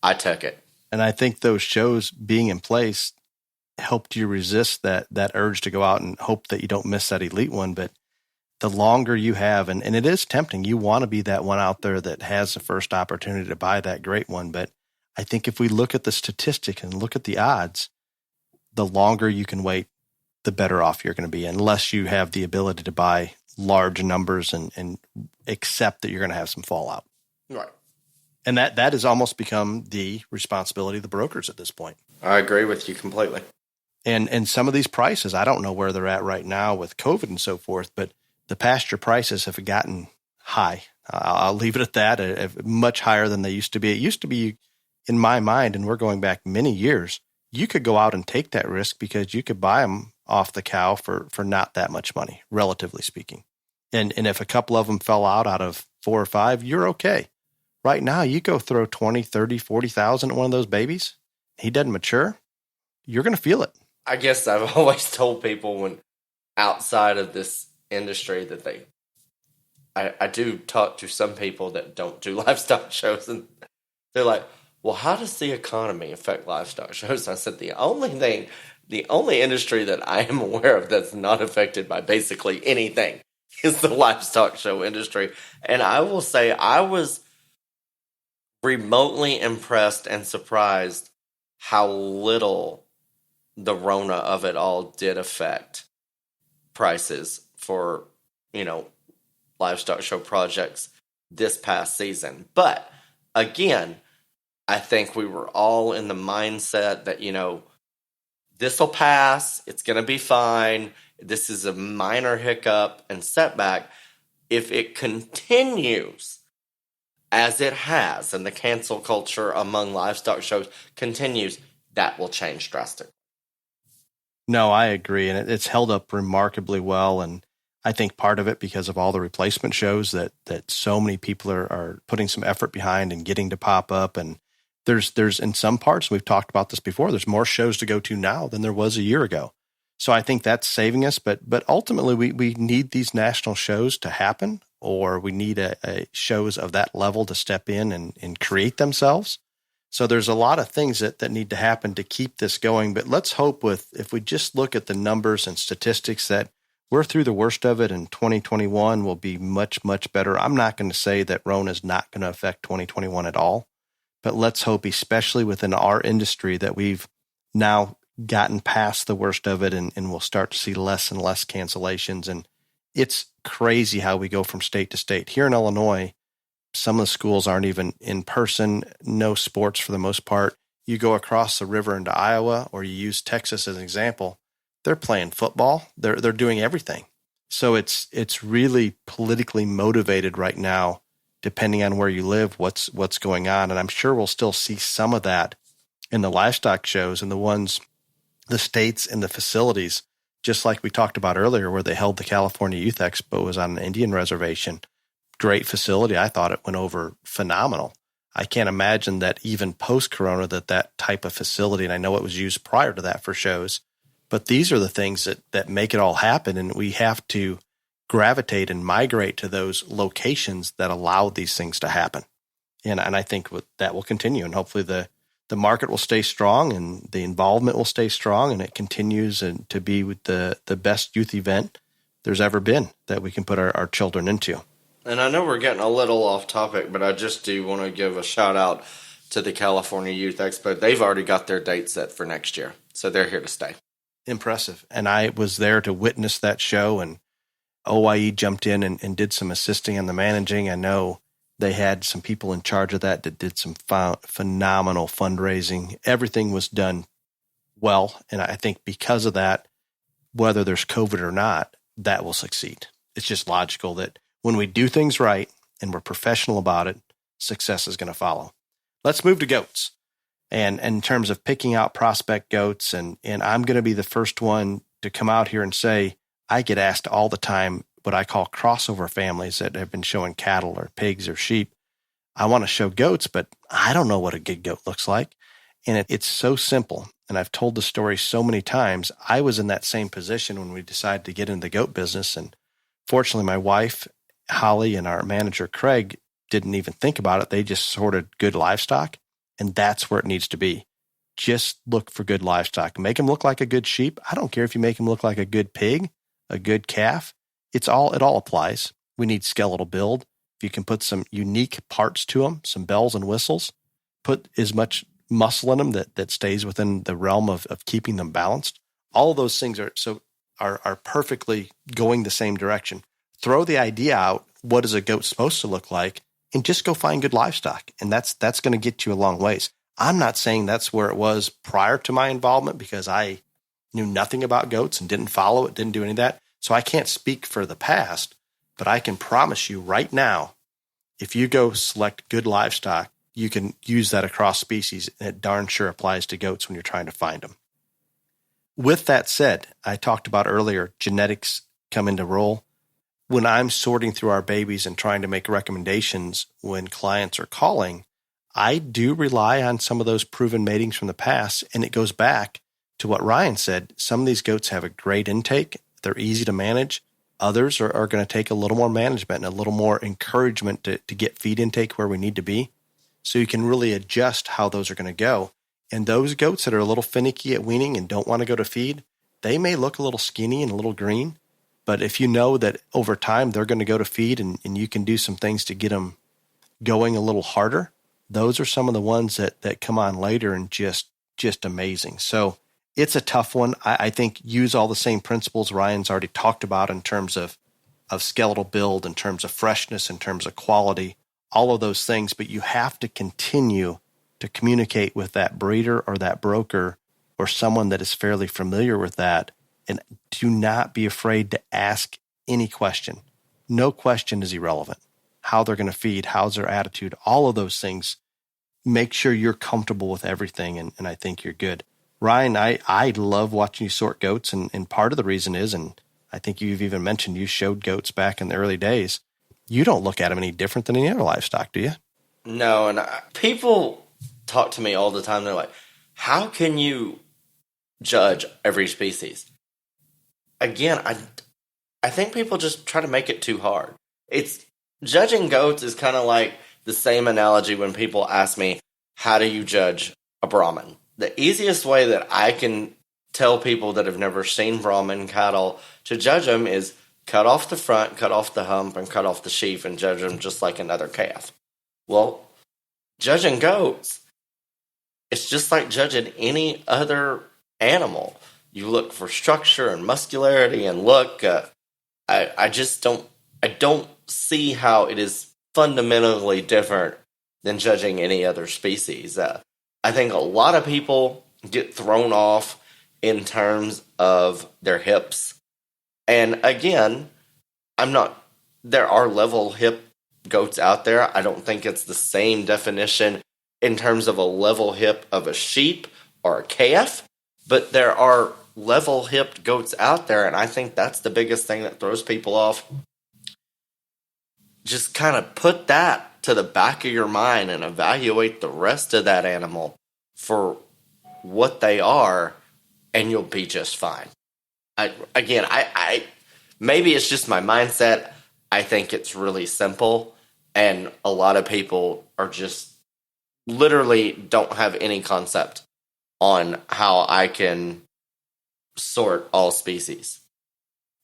I took it. And I think those shows being in place helped you resist that urge to go out and hope that you don't miss that elite one. But the longer you have, and it is tempting, you want to be that one out there that has the first opportunity to buy that great one. But I think if we look at the statistic and look at the odds, the longer you can wait, the better off you're going to be, unless you have the ability to buy large numbers and accept that you're going to have some fallout. Right. And that has almost become the responsibility of the brokers at this point. I agree with you completely. And some of these prices, I don't know where they're at right now with COVID and so forth, but the pasture prices have gotten high. I'll leave it at that, much higher than they used to be. It used to be, in my mind, and we're going back many years, you could go out and take that risk because you could buy them off the cow for not that much money, relatively speaking. And if a couple of them fell out of 4 or 5, you're okay. Right now, you go throw 20, 30, 40,000 at one of those babies, he doesn't mature, you're going to feel it. I guess I've always told people when outside of this industry that I do talk to some people that don't do livestock shows, and they're like, well, how does the economy affect livestock shows? I said, the only industry that I am aware of that's not affected by basically anything is the livestock show industry. And I will say I was remotely impressed and surprised how little the Rona of it all did affect prices for, livestock show projects this past season. But again, I think we were all in the mindset that, this will pass. It's going to be fine. This is a minor hiccup and setback. If it continues as it has, and the cancel culture among livestock shows continues, that will change drastically. No, I agree. And it's held up remarkably well. And I think part of it because of all the replacement shows that so many people are putting some effort behind and getting to pop up. And there's in some parts, we've talked about this before, there's more shows to go to now than there was a year ago. So I think that's saving us. But ultimately, we need these national shows to happen, or we need a shows of that level to step in and create themselves. So there's a lot of things that need to happen to keep this going. But let's hope if we just look at the numbers and statistics, that we're through the worst of it, and 2021 will be much, much better. I'm not going to say that Rona is not going to affect 2021 at all, but let's hope, especially within our industry, that we've now gotten past the worst of it and we'll start to see less and less cancellations. And it's crazy how we go from state to state. Here in Illinois, some of the schools aren't even in person, no sports for the most part. You go across the river into Iowa, or you use Texas as an example, they're playing football. They're doing everything. So it's really politically motivated right now, depending on where you live, what's going on. And I'm sure we'll still see some of that in the livestock shows and the states and the facilities, just like we talked about earlier, where they held the California Youth Expo was on an Indian reservation. Great facility. I thought it went over phenomenal. I can't imagine that even post-corona that type of facility, and I know it was used prior to that for shows, but these are the things that make it all happen. And we have to gravitate and migrate to those locations that allow these things to happen. And I think that will continue, and hopefully the market will stay strong and the involvement will stay strong, and it continues to be with the best youth event there's ever been that we can put our children into. And I know we're getting a little off topic, but I just do want to give a shout out to the California Youth Expo. They've already got their date set for next year, so they're here to stay. impressive. And I was there to witness that show, and OIE jumped in and did some assisting on the managing. I know they had some people in charge of that did some phenomenal fundraising. Everything was done well. And I think because of that, whether there's COVID or not, that will succeed. It's just logical that when we do things right and we're professional about it, success is going to follow. Let's move to goats. And in terms of picking out prospect goats, and I'm going to be the first one to come out here and say, I get asked all the time what I call crossover families that have been showing cattle or pigs or sheep. I want to show goats, but I don't know what a good goat looks like. And it's so simple. And I've told the story so many times. I was in that same position when we decided to get into the goat business. And fortunately, my wife, Holly, and our manager, Craig, didn't even think about it. They just sorted good livestock. And that's where it needs to be. Just look for good livestock. Make them look like a good sheep. I don't care if you make them look like a good pig, a good calf. It all applies. We need skeletal build. If you can put some unique parts to them, some bells and whistles, put as much muscle in them that stays within the realm of keeping them balanced. All of those things are perfectly going the same direction. Throw the idea out, what is a goat supposed to look like, and just go find good livestock. And that's going to get you a long ways. I'm not saying that's where it was prior to my involvement, because I knew nothing about goats and didn't follow it, didn't do any of that. So I can't speak for the past, but I can promise you right now, if you go select good livestock, you can use that across species. And it darn sure applies to goats when you're trying to find them. With that said, I talked about earlier, genetics come into role. When I'm sorting through our babies and trying to make recommendations when clients are calling, I do rely on some of those proven matings from the past. And it goes back to what Ryan said. Some of these goats have a great intake. They're easy to manage. Others are going to take a little more management and a little more encouragement to get feed intake where we need to be. So you can really adjust how those are going to go. And those goats that are a little finicky at weaning and don't want to go to feed, they may look a little skinny and a little green. But if you know that over time they're going to go to feed and you can do some things to get them going a little harder, those are some of the ones that come on later and just amazing. So it's a tough one. I think use all the same principles Ryan's already talked about in terms of skeletal build, in terms of freshness, in terms of quality, all of those things. But you have to continue to communicate with that breeder or that broker or someone that is fairly familiar with that. And do not be afraid to ask any question. No question is irrelevant. How they're going to feed, how's their attitude, all of those things. Make sure you're comfortable with everything, and I think you're good. Ryan, I love watching you sort goats, and part of the reason is, and I think you've even mentioned you showed goats back in the early days, you don't look at them any different than any other livestock, do you? No, and people talk to me all the time. They're like, how can you judge every species? Again, I think people just try to make it too hard. It's judging goats is kind of like the same analogy when people ask me, how do you judge a Brahman? The easiest way that I can tell people that have never seen Brahman cattle to judge them is cut off the front, cut off the hump, and cut off the sheaf and judge them just like another calf. Well, judging goats, it's just like judging any other animal. You look for structure and muscularity and look. I don't see how it is fundamentally different than judging any other species. I think a lot of people get thrown off in terms of their hips. And again, there are level hip goats out there. I don't think it's the same definition in terms of a level hip of a sheep or a calf, but there are level-hipped goats out there, and I think that's the biggest thing that throws people off. Just kind of put that to the back of your mind and evaluate the rest of that animal for what they are, and you'll be just fine. I maybe it's just my mindset. I think it's really simple, and a lot of people are just literally don't have any concept on how I can sort all species.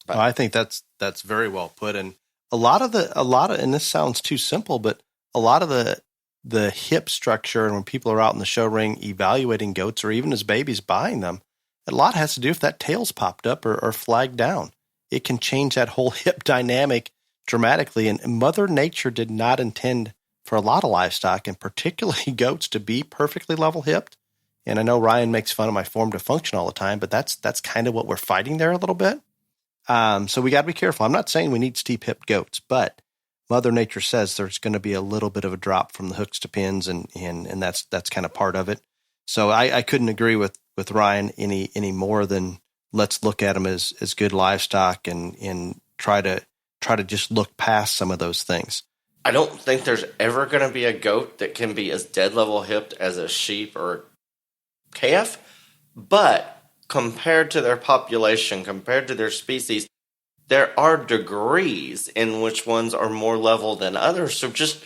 Well, I think that's very well put. And a lot of and this sounds too simple, but a lot of the hip structure, and when people are out in the show ring evaluating goats or even as babies buying them, A lot has to do if that tail's popped up or flagged down. It can change that whole hip dynamic dramatically. And Mother Nature did not intend for a lot of livestock, and particularly goats, to be perfectly level-hipped. And I know Ryan makes fun of my form to function all the time, but that's kind of what we're fighting there a little bit. So we got to be careful. I'm not saying we need steep-hipped goats, but Mother Nature says there's going to be a little bit of a drop from the hooks to pins, and that's kind of part of it. So I couldn't agree with Ryan any more than let's look at them as good livestock and try to just look past some of those things. I don't think there's ever going to be a goat that can be as dead level hipped as a sheep or calf, but compared to their population, compared to their species, there are degrees in which ones are more level than others. So just,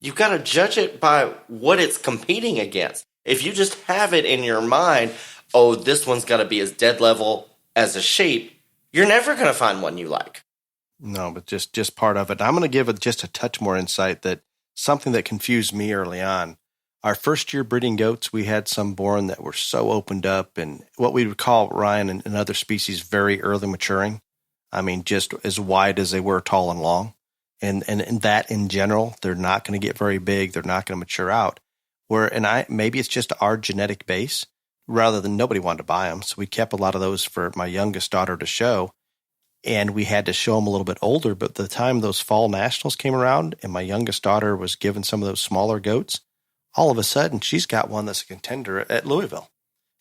you've got to judge it by what it's competing against. If you just have it in your mind, oh, this one's got to be as dead level as a sheep, you're never going to find one you like. No, but just part of it. I'm going to give it just a touch more insight, that something that confused me early on. Our first year breeding goats, we had some born that were so opened up, and what we would call, Ryan, and other species, very early maturing. I mean, just as wide as they were tall and long. And that in general, they're not going to get very big. They're not going to mature out. Maybe it's just our genetic base, rather than nobody wanted to buy them. So we kept a lot of those for my youngest daughter to show. And we had to show them a little bit older. But the time those fall nationals came around and my youngest daughter was given some of those smaller goats, all of a sudden she's got one that's a contender at Louisville.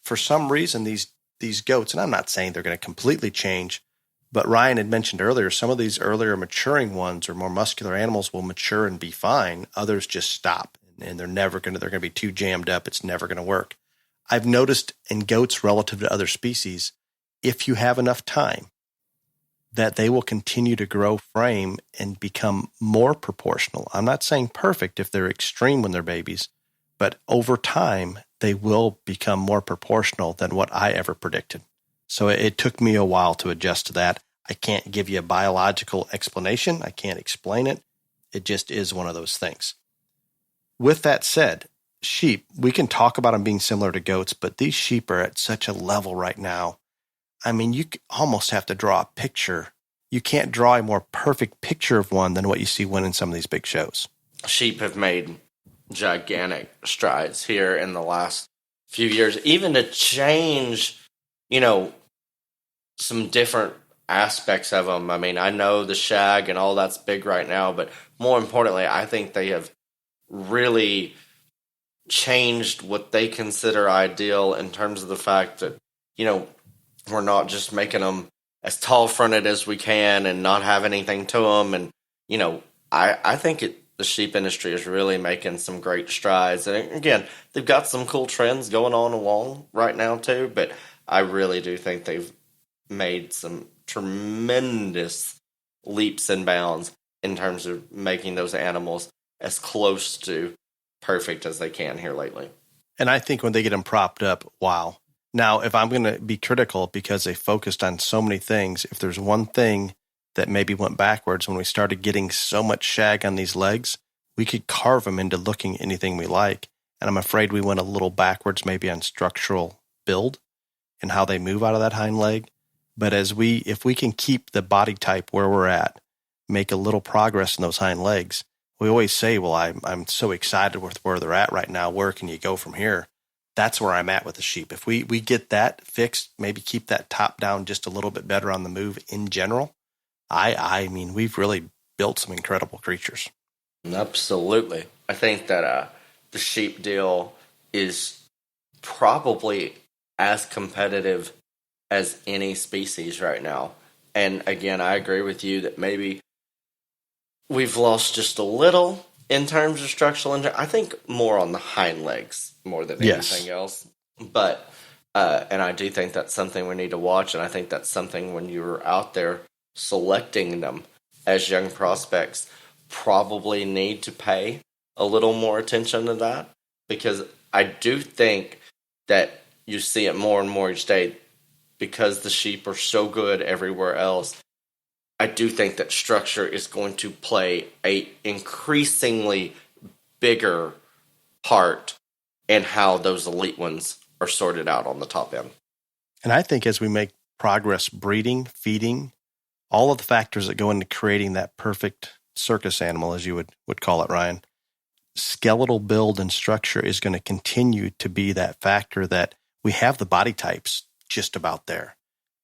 For some reason, these goats, and I'm not saying they're going to completely change, but Ryan had mentioned earlier, some of these earlier maturing ones or more muscular animals will mature and be fine. Others just stop, and they're going to be too jammed up. It's never going to work. I've noticed in goats relative to other species, if you have enough time, that they will continue to grow frame and become more proportional. I'm not saying perfect if they're extreme when they're babies, but over time, they will become more proportional than what I ever predicted. So it took me a while to adjust to that. I can't give you a biological explanation. I can't explain it. It just is one of those things. With that said, sheep, we can talk about them being similar to goats, but these sheep are at such a level right now. I mean, you almost have to draw a picture. You can't draw a more perfect picture of one than what you see winning some of these big shows. Sheep have made gigantic strides here in the last few years, even to change, some different aspects of them. I mean, I know the shag and all that's big right now, but more importantly, I think they have really changed what they consider ideal in terms of the fact that, we're not just making them as tall fronted as we can and not have anything to them. And, I think the sheep industry is really making some great strides. And again, they've got some cool trends going on along right now too, but I really do think they've made some tremendous leaps and bounds in terms of making those animals as close to perfect as they can here lately. And I think when they get them propped up, wow. Now, if I'm going to be critical because they focused on so many things, if there's one thing that maybe went backwards when we started getting so much shag on these legs, we could carve them into looking anything we like. And I'm afraid we went a little backwards maybe on structural build and how they move out of that hind leg. But if we can keep the body type where we're at, make a little progress in those hind legs, we always say, well, I'm so excited with where they're at right now. Where can you go from here? That's where I'm at with the sheep. If we get that fixed, maybe keep that top down just a little bit better on the move in general, I mean, we've really built some incredible creatures. Absolutely. I think that the sheep deal is probably as competitive as any species right now. And again, I agree with you that maybe we've lost just a little in terms of structural injury. I think more on the hind legs more than anything else. But, and I do think that's something we need to watch. And I think that's something when you're out there selecting them as young prospects, probably need to pay a little more attention to that. Because I do think that you see it more and more each day because the sheep are so good everywhere else. I do think that structure is going to play a increasingly bigger part in how those elite ones are sorted out on the top end. And I think as we make progress breeding, feeding, all of the factors that go into creating that perfect circus animal, as you would call it, Ryan, skeletal build and structure is going to continue to be that factor that we have the body types just about there.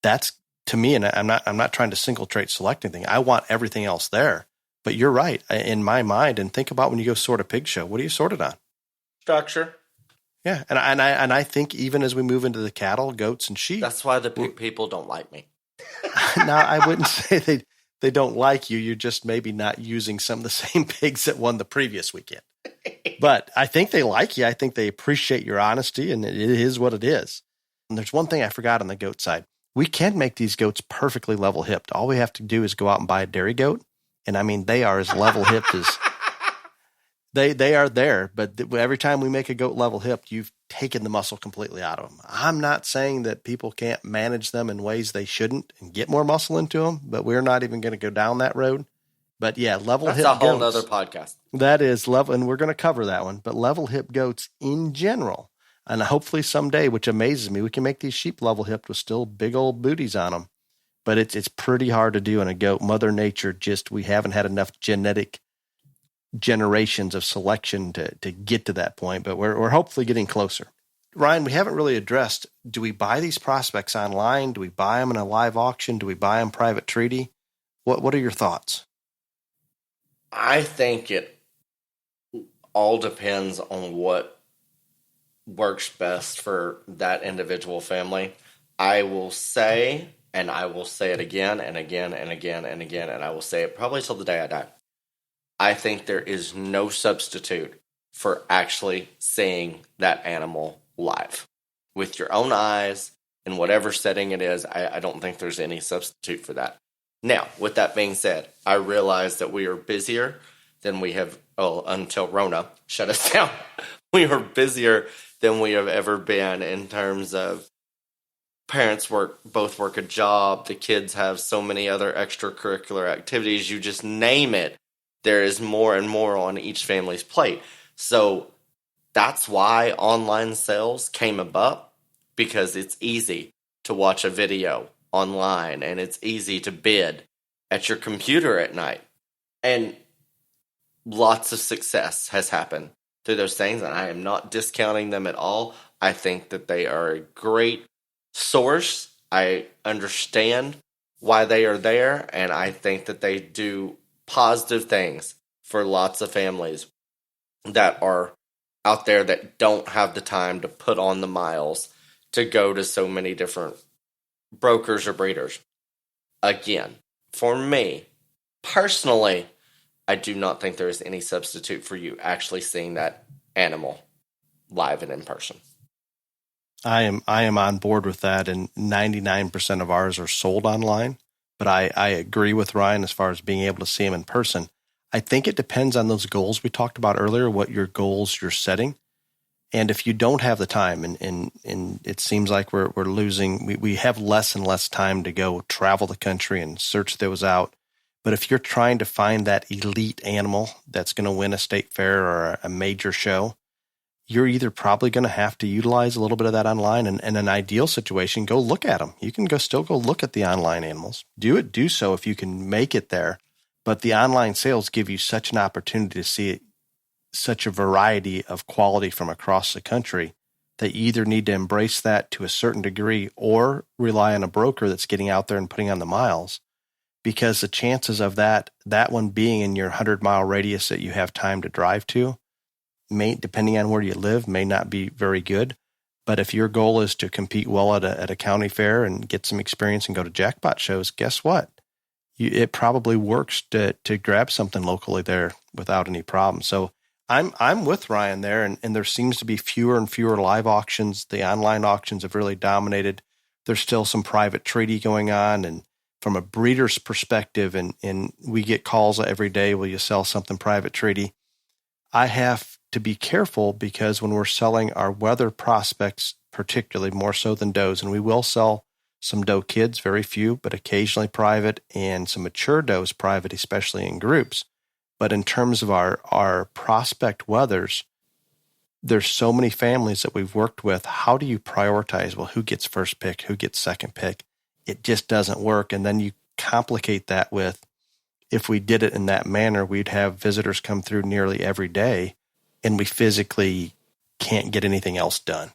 That's, to me, and I'm not trying to single trait select anything. I want everything else there. But you're right. In my mind, and think about when you go sort a pig show, what do you sort it on? Structure. Yeah. And I think even as we move into the cattle, goats, and sheep. That's why the pig people don't like me. Now, I wouldn't say they don't like you. You're just maybe not using some of the same pigs that won the previous weekend. But I think they like you. I think they appreciate your honesty, and it is what it is. And there's one thing I forgot on the goat side. We can make these goats perfectly level hipped. All we have to do is go out and buy a dairy goat. And I mean, they are as level hipped as they are there. But every time we make a goat level hipped, you've taken the muscle completely out of them. I'm not saying that people can't manage them in ways they shouldn't and get more muscle into them, but we're not even going to go down that road. But yeah, level hip goats. That's a whole other podcast. That is level, and we're going to cover that one. But level hip goats in general, and hopefully someday, which amazes me, we can make these sheep level hipped with still big old booties on them. But it's pretty hard to do in a goat. Mother Nature we haven't had enough genetic generations of selection to get to that point. But we're hopefully getting closer. Ryan, we haven't really addressed, do we buy these prospects online? Do we buy them in a live auction? Do we buy them private treaty? What are your thoughts? I think it all depends on what works best for that individual family. I will say, and I will say it again and again and again and again, and I will say it probably till the day I die. I think there is no substitute for actually seeing that animal live with your own eyes in whatever setting it is. I don't think there's any substitute for that. Now, with that being said, I realize that we are busier than we have, until Rona shut us down. We are busier than we have ever been in terms of parents both work a job. The kids have so many other extracurricular activities. You just name it. There is more and more on each family's plate. So that's why online sales came about, because it's easy to watch a video online and it's easy to bid at your computer at night. And lots of success has happened through those things, and I am not discounting them at all. I think that they are a great source. I understand why they are there, and I think that they do positive things for lots of families that are out there that don't have the time to put on the miles to go to so many different brokers or breeders. Again, for me, personally, I do not think there is any substitute for you actually seeing that animal live and in person. I am on board with that, and 99% of ours are sold online. But I agree with Ryan as far as being able to see them in person. I think it depends on those goals we talked about earlier, what your goals you're setting. And if you don't have the time, and it seems like we're losing, we have less and less time to go travel the country and search those out. But if you're trying to find that elite animal that's going to win a state fair or a major show, you're either probably going to have to utilize a little bit of that online, and in an ideal situation, go look at them. You can still go look at the online animals. Do so if you can make it there. But the online sales give you such an opportunity to see such a variety of quality from across the country that you either need to embrace that to a certain degree or rely on a broker that's getting out there and putting on the miles, because the chances of that one being in your 100-mile radius that you have time to drive to, depending on where you live, may not be very good. But if your goal is to compete well at a county fair and get some experience and go to jackpot shows, guess what? It probably works to grab something locally there without any problem. So I'm with Ryan there, and there seems to be fewer and fewer live auctions. The online auctions have really dominated. There's still some private treaty going on, and from a breeder's perspective, and we get calls every day, will you sell something private treaty? I have to be careful, because when we're selling our weather prospects, particularly more so than does, and we will sell some doe kids, very few, but occasionally private, and some mature does private, especially in groups. But in terms of our prospect weathers, there's so many families that we've worked with. How do you prioritize? Well, who gets first pick? Who gets second pick? It just doesn't work. And then you complicate that with, if we did it in that manner, we'd have visitors come through nearly every day, and we physically can't get anything else done.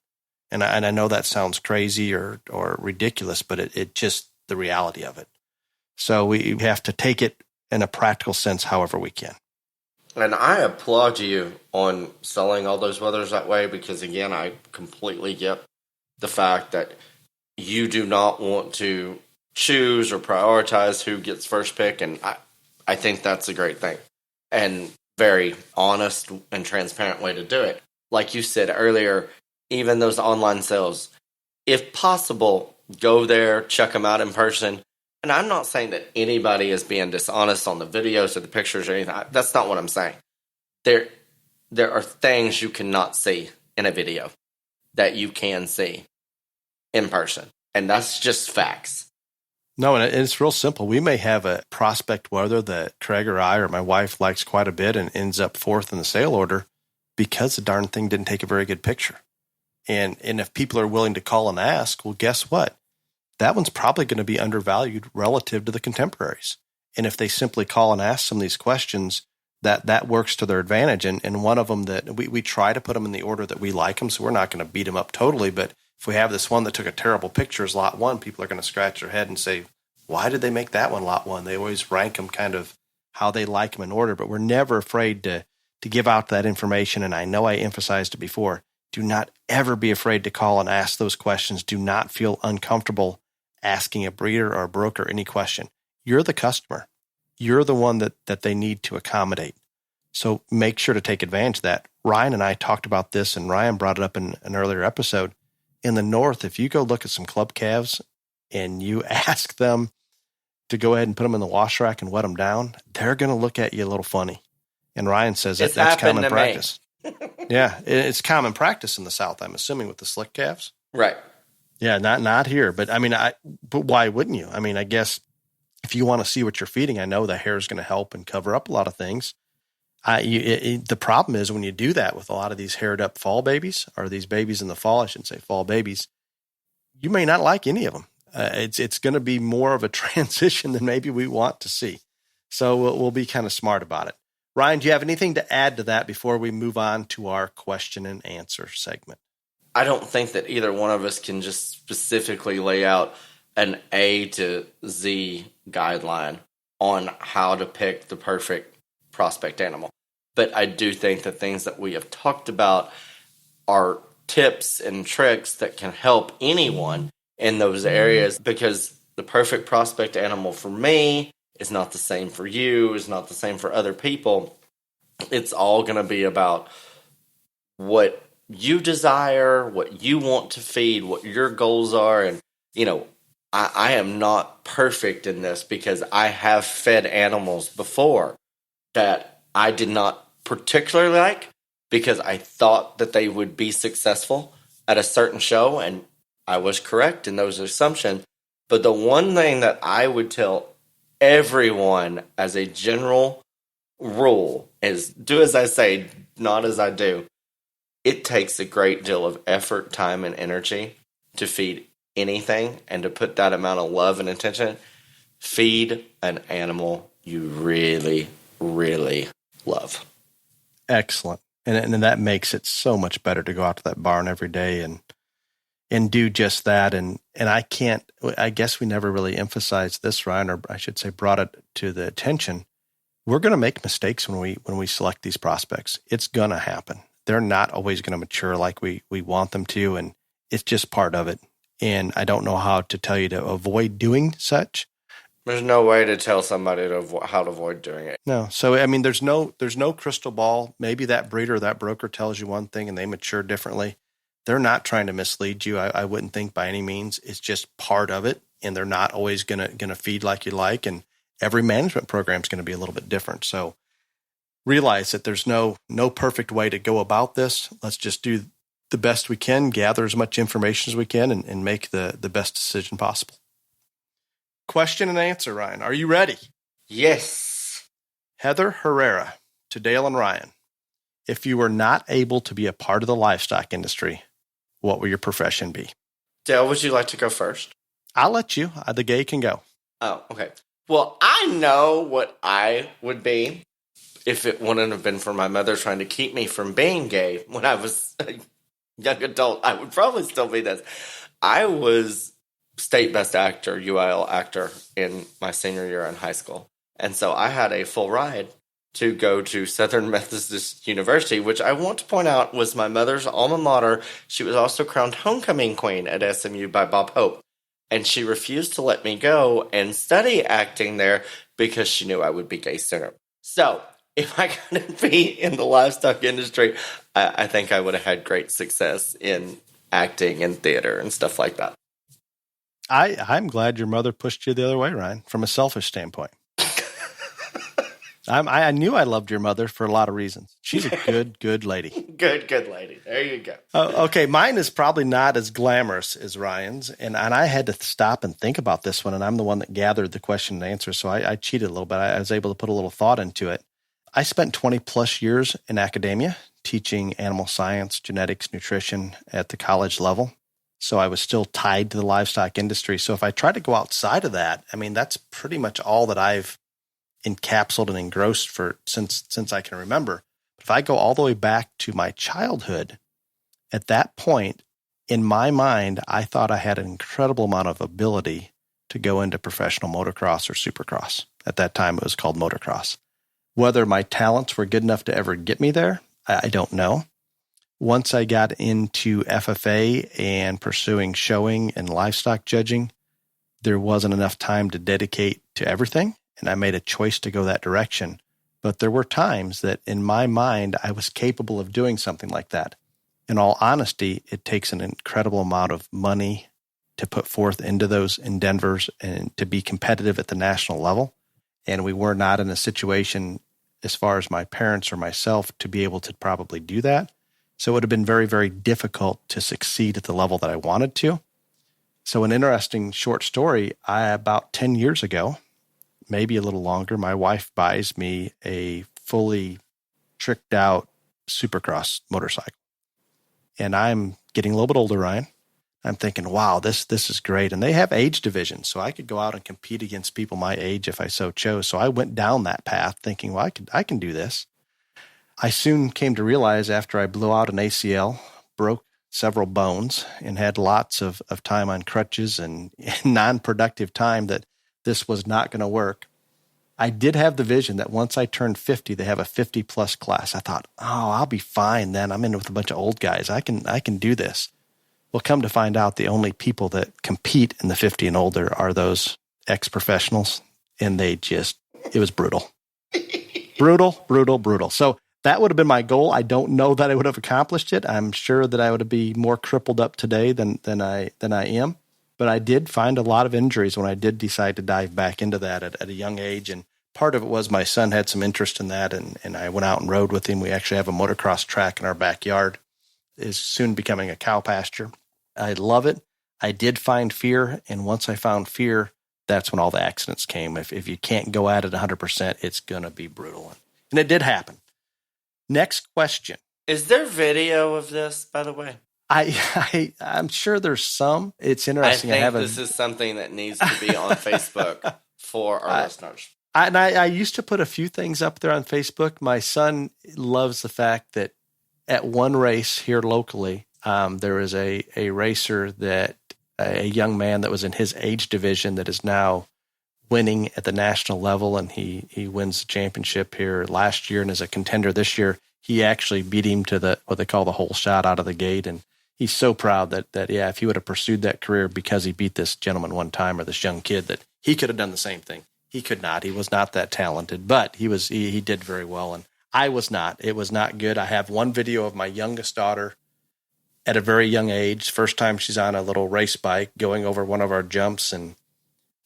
And I know that sounds crazy or ridiculous, but it just the reality of it. So we have to take it in a practical sense however we can. And I applaud you on selling all those weathers that way, because, again, I completely get the fact that you do not want to choose or prioritize who gets first pick, and I think that's a great thing and very honest and transparent way to do it. Like you said earlier, even those online sales, if possible, go there, check them out in person. And I'm not saying that anybody is being dishonest on the videos or the pictures or anything. That's not what I'm saying. There are things you cannot see in a video that you can see in person. And that's just facts. No, and it's real simple. We may have a prospect weather that Craig or I or my wife likes quite a bit and ends up fourth in the sale order because the darn thing didn't take a very good picture. And if people are willing to call and ask, well, guess what? That one's probably going to be undervalued relative to the contemporaries. And if they simply call and ask some of these questions, that works to their advantage. And one of them that we try to put them in the order that we like them, so we're not going to beat them up totally. But if we have this one that took a terrible picture as lot one, people are going to scratch their head and say, why did they make that one lot one? They always rank them kind of how they like them in order. But we're never afraid to give out that information. And I know I emphasized it before. Do not ever be afraid to call and ask those questions. Do not feel uncomfortable asking a breeder or a broker any question. You're the customer. You're the one that they need to accommodate. So make sure to take advantage of that. Ryan and I talked about this, and Ryan brought it up in an earlier episode. In the north, if you go look at some club calves and you ask them to go ahead and put them in the wash rack and wet them down, they're going to look at you a little funny. And Ryan says that's common practice. Yeah, it's common practice in the South, I'm assuming, with the slick calves. Right. Yeah, not here. But I mean, but why wouldn't you? I mean, I guess if you want to see what you're feeding, I know the hair is going to help and cover up a lot of things. The problem is when you do that with a lot of these haired up fall babies, or these babies in the fall, I shouldn't say fall babies, you may not like any of them. It's going to be more of a transition than maybe we want to see. So we'll be kind of smart about it. Ryan, do you have anything to add to that before we move on to our question and answer segment? I don't think that either one of us can just specifically lay out an A to Z guideline on how to pick the perfect prospect animal. But I do think the things that we have talked about are tips and tricks that can help anyone in those areas, because the perfect prospect animal for me is not the same for you, is not the same for other people. It's all going to be about what you desire, what you want to feed, what your goals are. And, I am not perfect in this, because I have fed animals before that I did not particularly like, because I thought that they would be successful at a certain show, and I was correct in those assumptions. But the one thing that I would tell everyone as a general rule is do as I say, not as I do. It takes a great deal of effort, time, and energy to feed anything, and to put that amount of love and attention. Feed an animal you really, really love. Excellent. And that makes it so much better to go out to that barn every day and do just that. And I guess we never really emphasized this, Ryan, or I should say brought it to the attention. We're going to make mistakes when we select these prospects. It's going to happen. They're not always going to mature like we want them to, and it's just part of it. And I don't know how to tell you to avoid doing such. There's no way to tell somebody how to avoid doing it. No. So, I mean, there's no crystal ball. Maybe that breeder or that broker tells you one thing and they mature differently. They're not trying to mislead you. I wouldn't think by any means. It's just part of it, and they're not always gonna feed like you like. And every management program is going to be a little bit different. So realize that there's no perfect way to go about this. Let's just do the best we can, gather as much information as we can, and make the best decision possible. Question and answer, Ryan. Are you ready? Yes. Heather Herrera to Dale and Ryan. if you were not able to be a part of the livestock industry, what would your profession be? Dale, would you like to go first? I'll let you. The gay can go. Oh, okay. Well, I know what I would be if it wouldn't have been for my mother trying to keep me from being gay when I was a young adult. I would probably still be this. I was state best actor, UIL actor in my senior year in high school. And so I had a full ride to go to Southern Methodist University, which I want to point out was my mother's alma mater. She was also crowned homecoming queen at SMU by Bob Hope. And she refused to let me go and study acting there because she knew I would be gay sooner. So if I couldn't be in the livestock industry, I think I would have had great success in acting and theater and stuff like that. I'm glad your mother pushed you the other way, Ryan, from a selfish standpoint. I knew I loved your mother for a lot of reasons. She's a good lady. Good lady. There you go. Okay, mine is probably not as glamorous as Ryan's, and I had to stop and think about this one, and I'm the one that gathered the question and answer, so I cheated a little bit. I was able to put a little thought into it. I spent 20-plus years in academia teaching animal science, genetics, nutrition at the college level, so I was still tied to the livestock industry. So if I try to go outside of that, I mean, that's pretty much all that I've encapsulated and engrossed for since I can remember. But if I go all the way back to my childhood, at that point, in my mind, I thought I had an incredible amount of ability to go into professional motocross or supercross. At that time, it was called motocross. Whether my talents were good enough to ever get me there, I don't know. Once I got into FFA and pursuing showing and livestock judging, there wasn't enough time to dedicate to everything. And I made a choice to go that direction. But there were times that in my mind, I was capable of doing something like that. In all honesty, it takes an incredible amount of money to put forth into those endeavors and to be competitive at the national level. And we were not in a situation, as far as my parents or myself, to be able to probably do that. So it would have been very, very difficult to succeed at the level that I wanted to. So an interesting short story, about 10 years ago, maybe a little longer, my wife buys me a fully tricked out supercross motorcycle. And I'm getting a little bit older, Ryan. I'm thinking, wow, this is great. And they have age divisions, so I could go out and compete against people my age if I so chose. So I went down that path thinking, well, I can do this. I soon came to realize after I blew out an ACL, broke several bones, and had lots of time on crutches and non-productive time that this was not going to work. I did have the vision that once I turned 50, they have a 50-plus class. I thought, oh, I'll be fine then. I'm in with a bunch of old guys. I can do this. Well, come to find out, the only people that compete in the 50 and older are those ex-professionals, and it was brutal. Brutal. So that would have been my goal. I don't know that I would have accomplished it. I'm sure that I would be more crippled up today than I am. But I did find a lot of injuries when I did decide to dive back into that at a young age. And part of it was my son had some interest in that, and I went out and rode with him. We actually have a motocross track in our backyard. It's soon becoming a cow pasture. I love it. I did find fear, and once I found fear, that's when all the accidents came. If you can't go at it 100%, it's going to be brutal. And it did happen. Next question. Is there video of this, by the way? I'm sure there's some. It's interesting. I think this is something that needs to be on Facebook for our listeners. I used to put a few things up there on Facebook. My son loves the fact that at one race here locally, there is a racer that a young man that was in his age division that is now winning at the national level, and he wins the championship here last year and is a contender this year. He actually beat him to what they call the whole shot out of the gate, and he's so proud that if he would have pursued that career because he beat this gentleman one time, or this young kid, that he could have done the same thing. He could not. He was not that talented, but he did very well, and I was not. It was not good. I have one video of my youngest daughter at a very young age, first time she's on a little race bike, going over one of our jumps and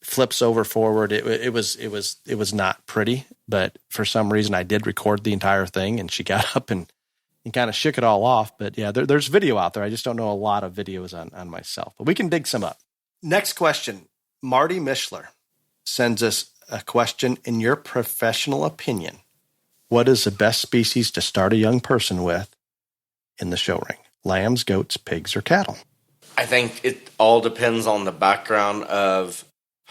flips over forward. It was not pretty, but for some reason I did record the entire thing, and she got up and kind of shook it all off. But yeah, there's video out there. I just don't know a lot of videos on myself, but we can dig some up. Next question. Marty Mishler sends us a question. In your professional opinion, What is the best species to start a young person with in the show ring? Lambs, goats, pigs, or cattle? I think it all depends on the background of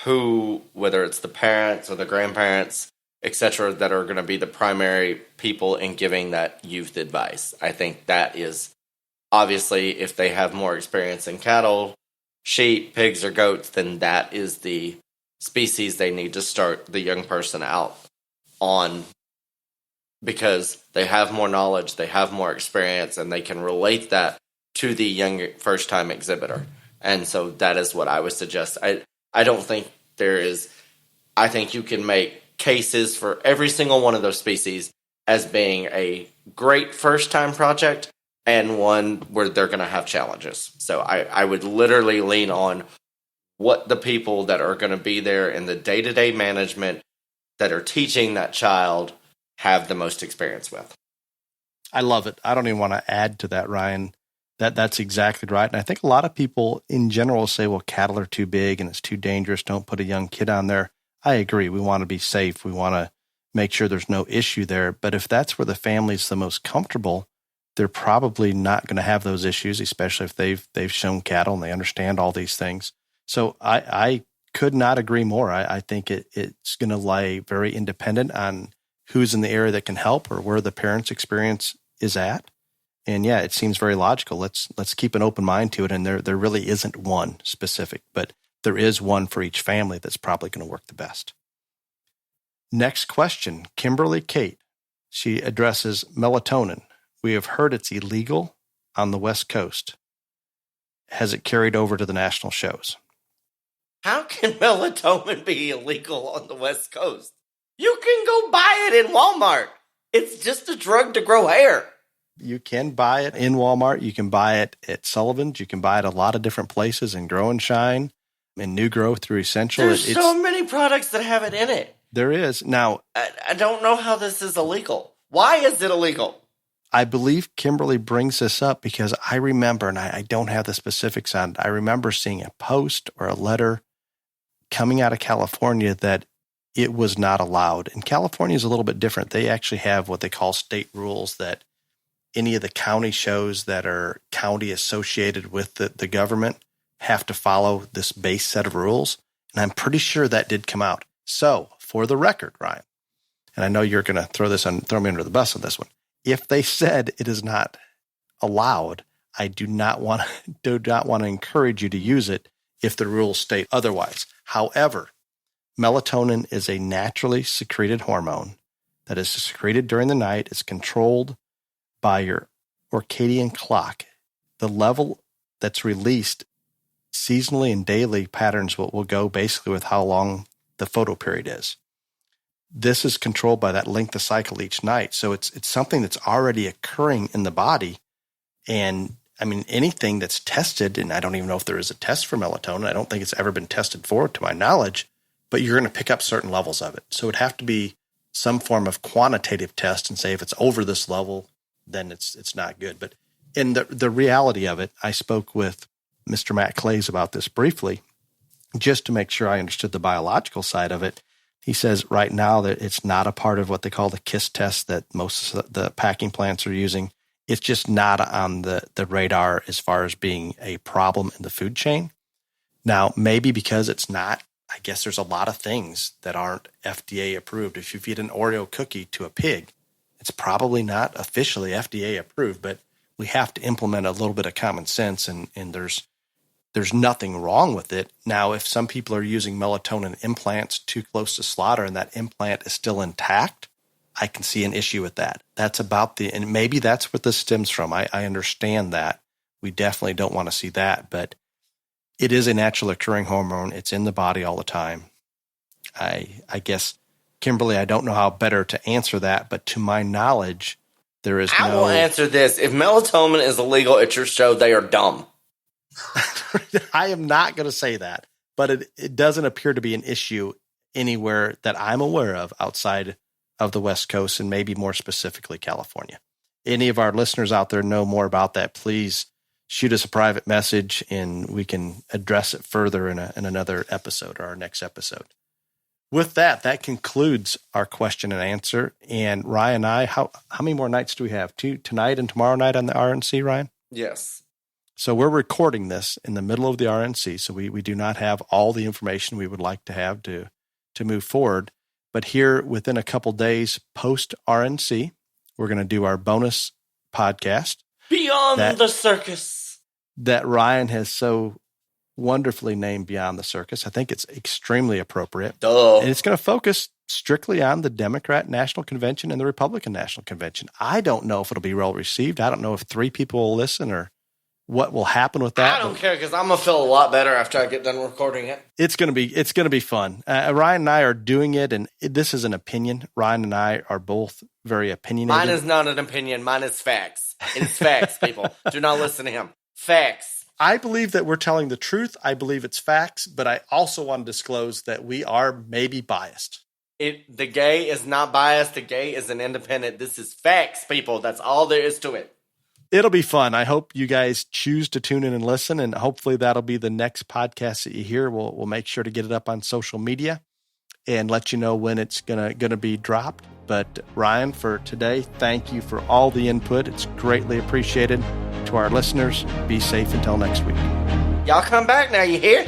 who, whether it's the parents or the grandparents, etc., that are going to be the primary people in giving that youth advice. I think that is obviously, if they have more experience in cattle, sheep, pigs, or goats, then that is the species they need to start the young person out on, because they have more knowledge, they have more experience, and they can relate that to the young first-time exhibitor. And so that is what I would suggest. I don't think there is... I think you can make cases for every single one of those species as being a great first-time project and one where they're going to have challenges. So I would literally lean on what the people that are going to be there in the day-to-day management that are teaching that child have the most experience with. I love it. I don't even want to add to that, Ryan. That's exactly right. And I think a lot of people in general say, well, cattle are too big and it's too dangerous. Don't put a young kid on there. I agree. We want to be safe. We want to make sure there's no issue there. But if that's where the family's the most comfortable, they're probably not going to have those issues, especially if they've shown cattle and they understand all these things. So I could not agree more. I think it's going to lay very independent on who's in the area that can help or where the parents' experience is at. And yeah, it seems very logical. Let's keep an open mind to it. And there really isn't one specific, but there is one for each family that's probably going to work the best. Next question, Kimberly Kate. She addresses melatonin. We have heard it's illegal on the West Coast. Has it carried over to the national shows? How can melatonin be illegal on the West Coast? You can go buy it in Walmart. It's just a drug to grow hair. You can buy it in Walmart. You can buy it at Sullivan's. You can buy it a lot of different places in Grow and Shine, in New Grow through Essential. There's so many products that have it in it. There is. Now, I don't know how this is illegal. Why is it illegal? I believe Kimberly brings this up because I remember, and I don't have the specifics on it, I remember seeing a post or a letter coming out of California that it was not allowed. And California is a little bit different. They actually have what they call state rules that any of the county shows that are county associated with the government have to follow this base set of rules. And I'm pretty sure that did come out. So for the record, Ryan, and I know you're going to throw me under the bus on this one. If they said it is not allowed, I do not want to encourage you to use it if the rules state otherwise. However, melatonin is a naturally secreted hormone that is secreted during the night. It's controlled by your circadian clock. The level that's released seasonally and daily patterns will go basically with how long the photo period is. This is controlled by that length of cycle each night. So it's something that's already occurring in the body. And I mean, anything that's tested, and I don't even know if there is a test for melatonin. I don't think it's ever been tested for, to my knowledge, but you're going to pick up certain levels of it. So it'd have to be some form of quantitative test and say if it's over this level, then it's not good. But in the reality of it, I spoke with Mr. Matt Clays about this briefly, just to make sure I understood the biological side of it. He says right now that it's not a part of what they call the KISS test that most of the packing plants are using. It's just not on the radar as far as being a problem in the food chain. Now, maybe because it's not, I guess there's a lot of things that aren't FDA approved. If you feed an Oreo cookie to a pig, it's probably not officially FDA approved, but we have to implement a little bit of common sense, and there's nothing wrong with it. Now, if some people are using melatonin implants too close to slaughter and that implant is still intact, I can see an issue with that. That's about and maybe that's what this stems from. I understand that. We definitely don't want to see that, but it is a naturally occurring hormone. It's in the body all the time. I guess, Kimberly, I don't know how better to answer that, but to my knowledge, there is I will answer this. If melatonin is illegal at your show, they are dumb. I am not going to say that, but it doesn't appear to be an issue anywhere that I'm aware of outside of the West Coast and maybe more specifically California. Any of our listeners out there know more about that, please shoot us a private message and we can address it further in another episode or our next episode. with that concludes our question and answer. And Ryan and I, how many more nights do we have? Tonight and tomorrow night on the RNC, Ryan? Yes. So we're recording this in the middle of the RNC. So we do not have all the information we would like to have to move forward. But here within a couple days post RNC, we're going to do our bonus podcast. Beyond the Circus. That Ryan has so wonderfully named Beyond the Circus. I think it's extremely appropriate. Duh. And it's going to focus strictly on the Democrat National Convention and the Republican National Convention. I don't know if it'll be well received. I don't know if 3 people will listen or what will happen with that. I don't care because I'm going to feel a lot better after I get done recording it. It's going to be fun. Ryan and I are doing it, and this is an opinion. Ryan and I are both very opinionated. Mine is not an opinion. Mine is facts. It's facts, people. Do not listen to him. Facts. I believe that we're telling the truth. I believe it's facts, but I also want to disclose that we are maybe biased. The gay is not biased. The gay is an independent. This is facts, people. That's all there is to it. It'll be fun. I hope you guys choose to tune in and listen, and hopefully that'll be the next podcast that you hear. We'll make sure to get it up on social media and let you know when it's gonna be dropped. But Ryan, for today, thank you for all the input. It's greatly appreciated. To our listeners, be safe until next week. Y'all come back now, you hear?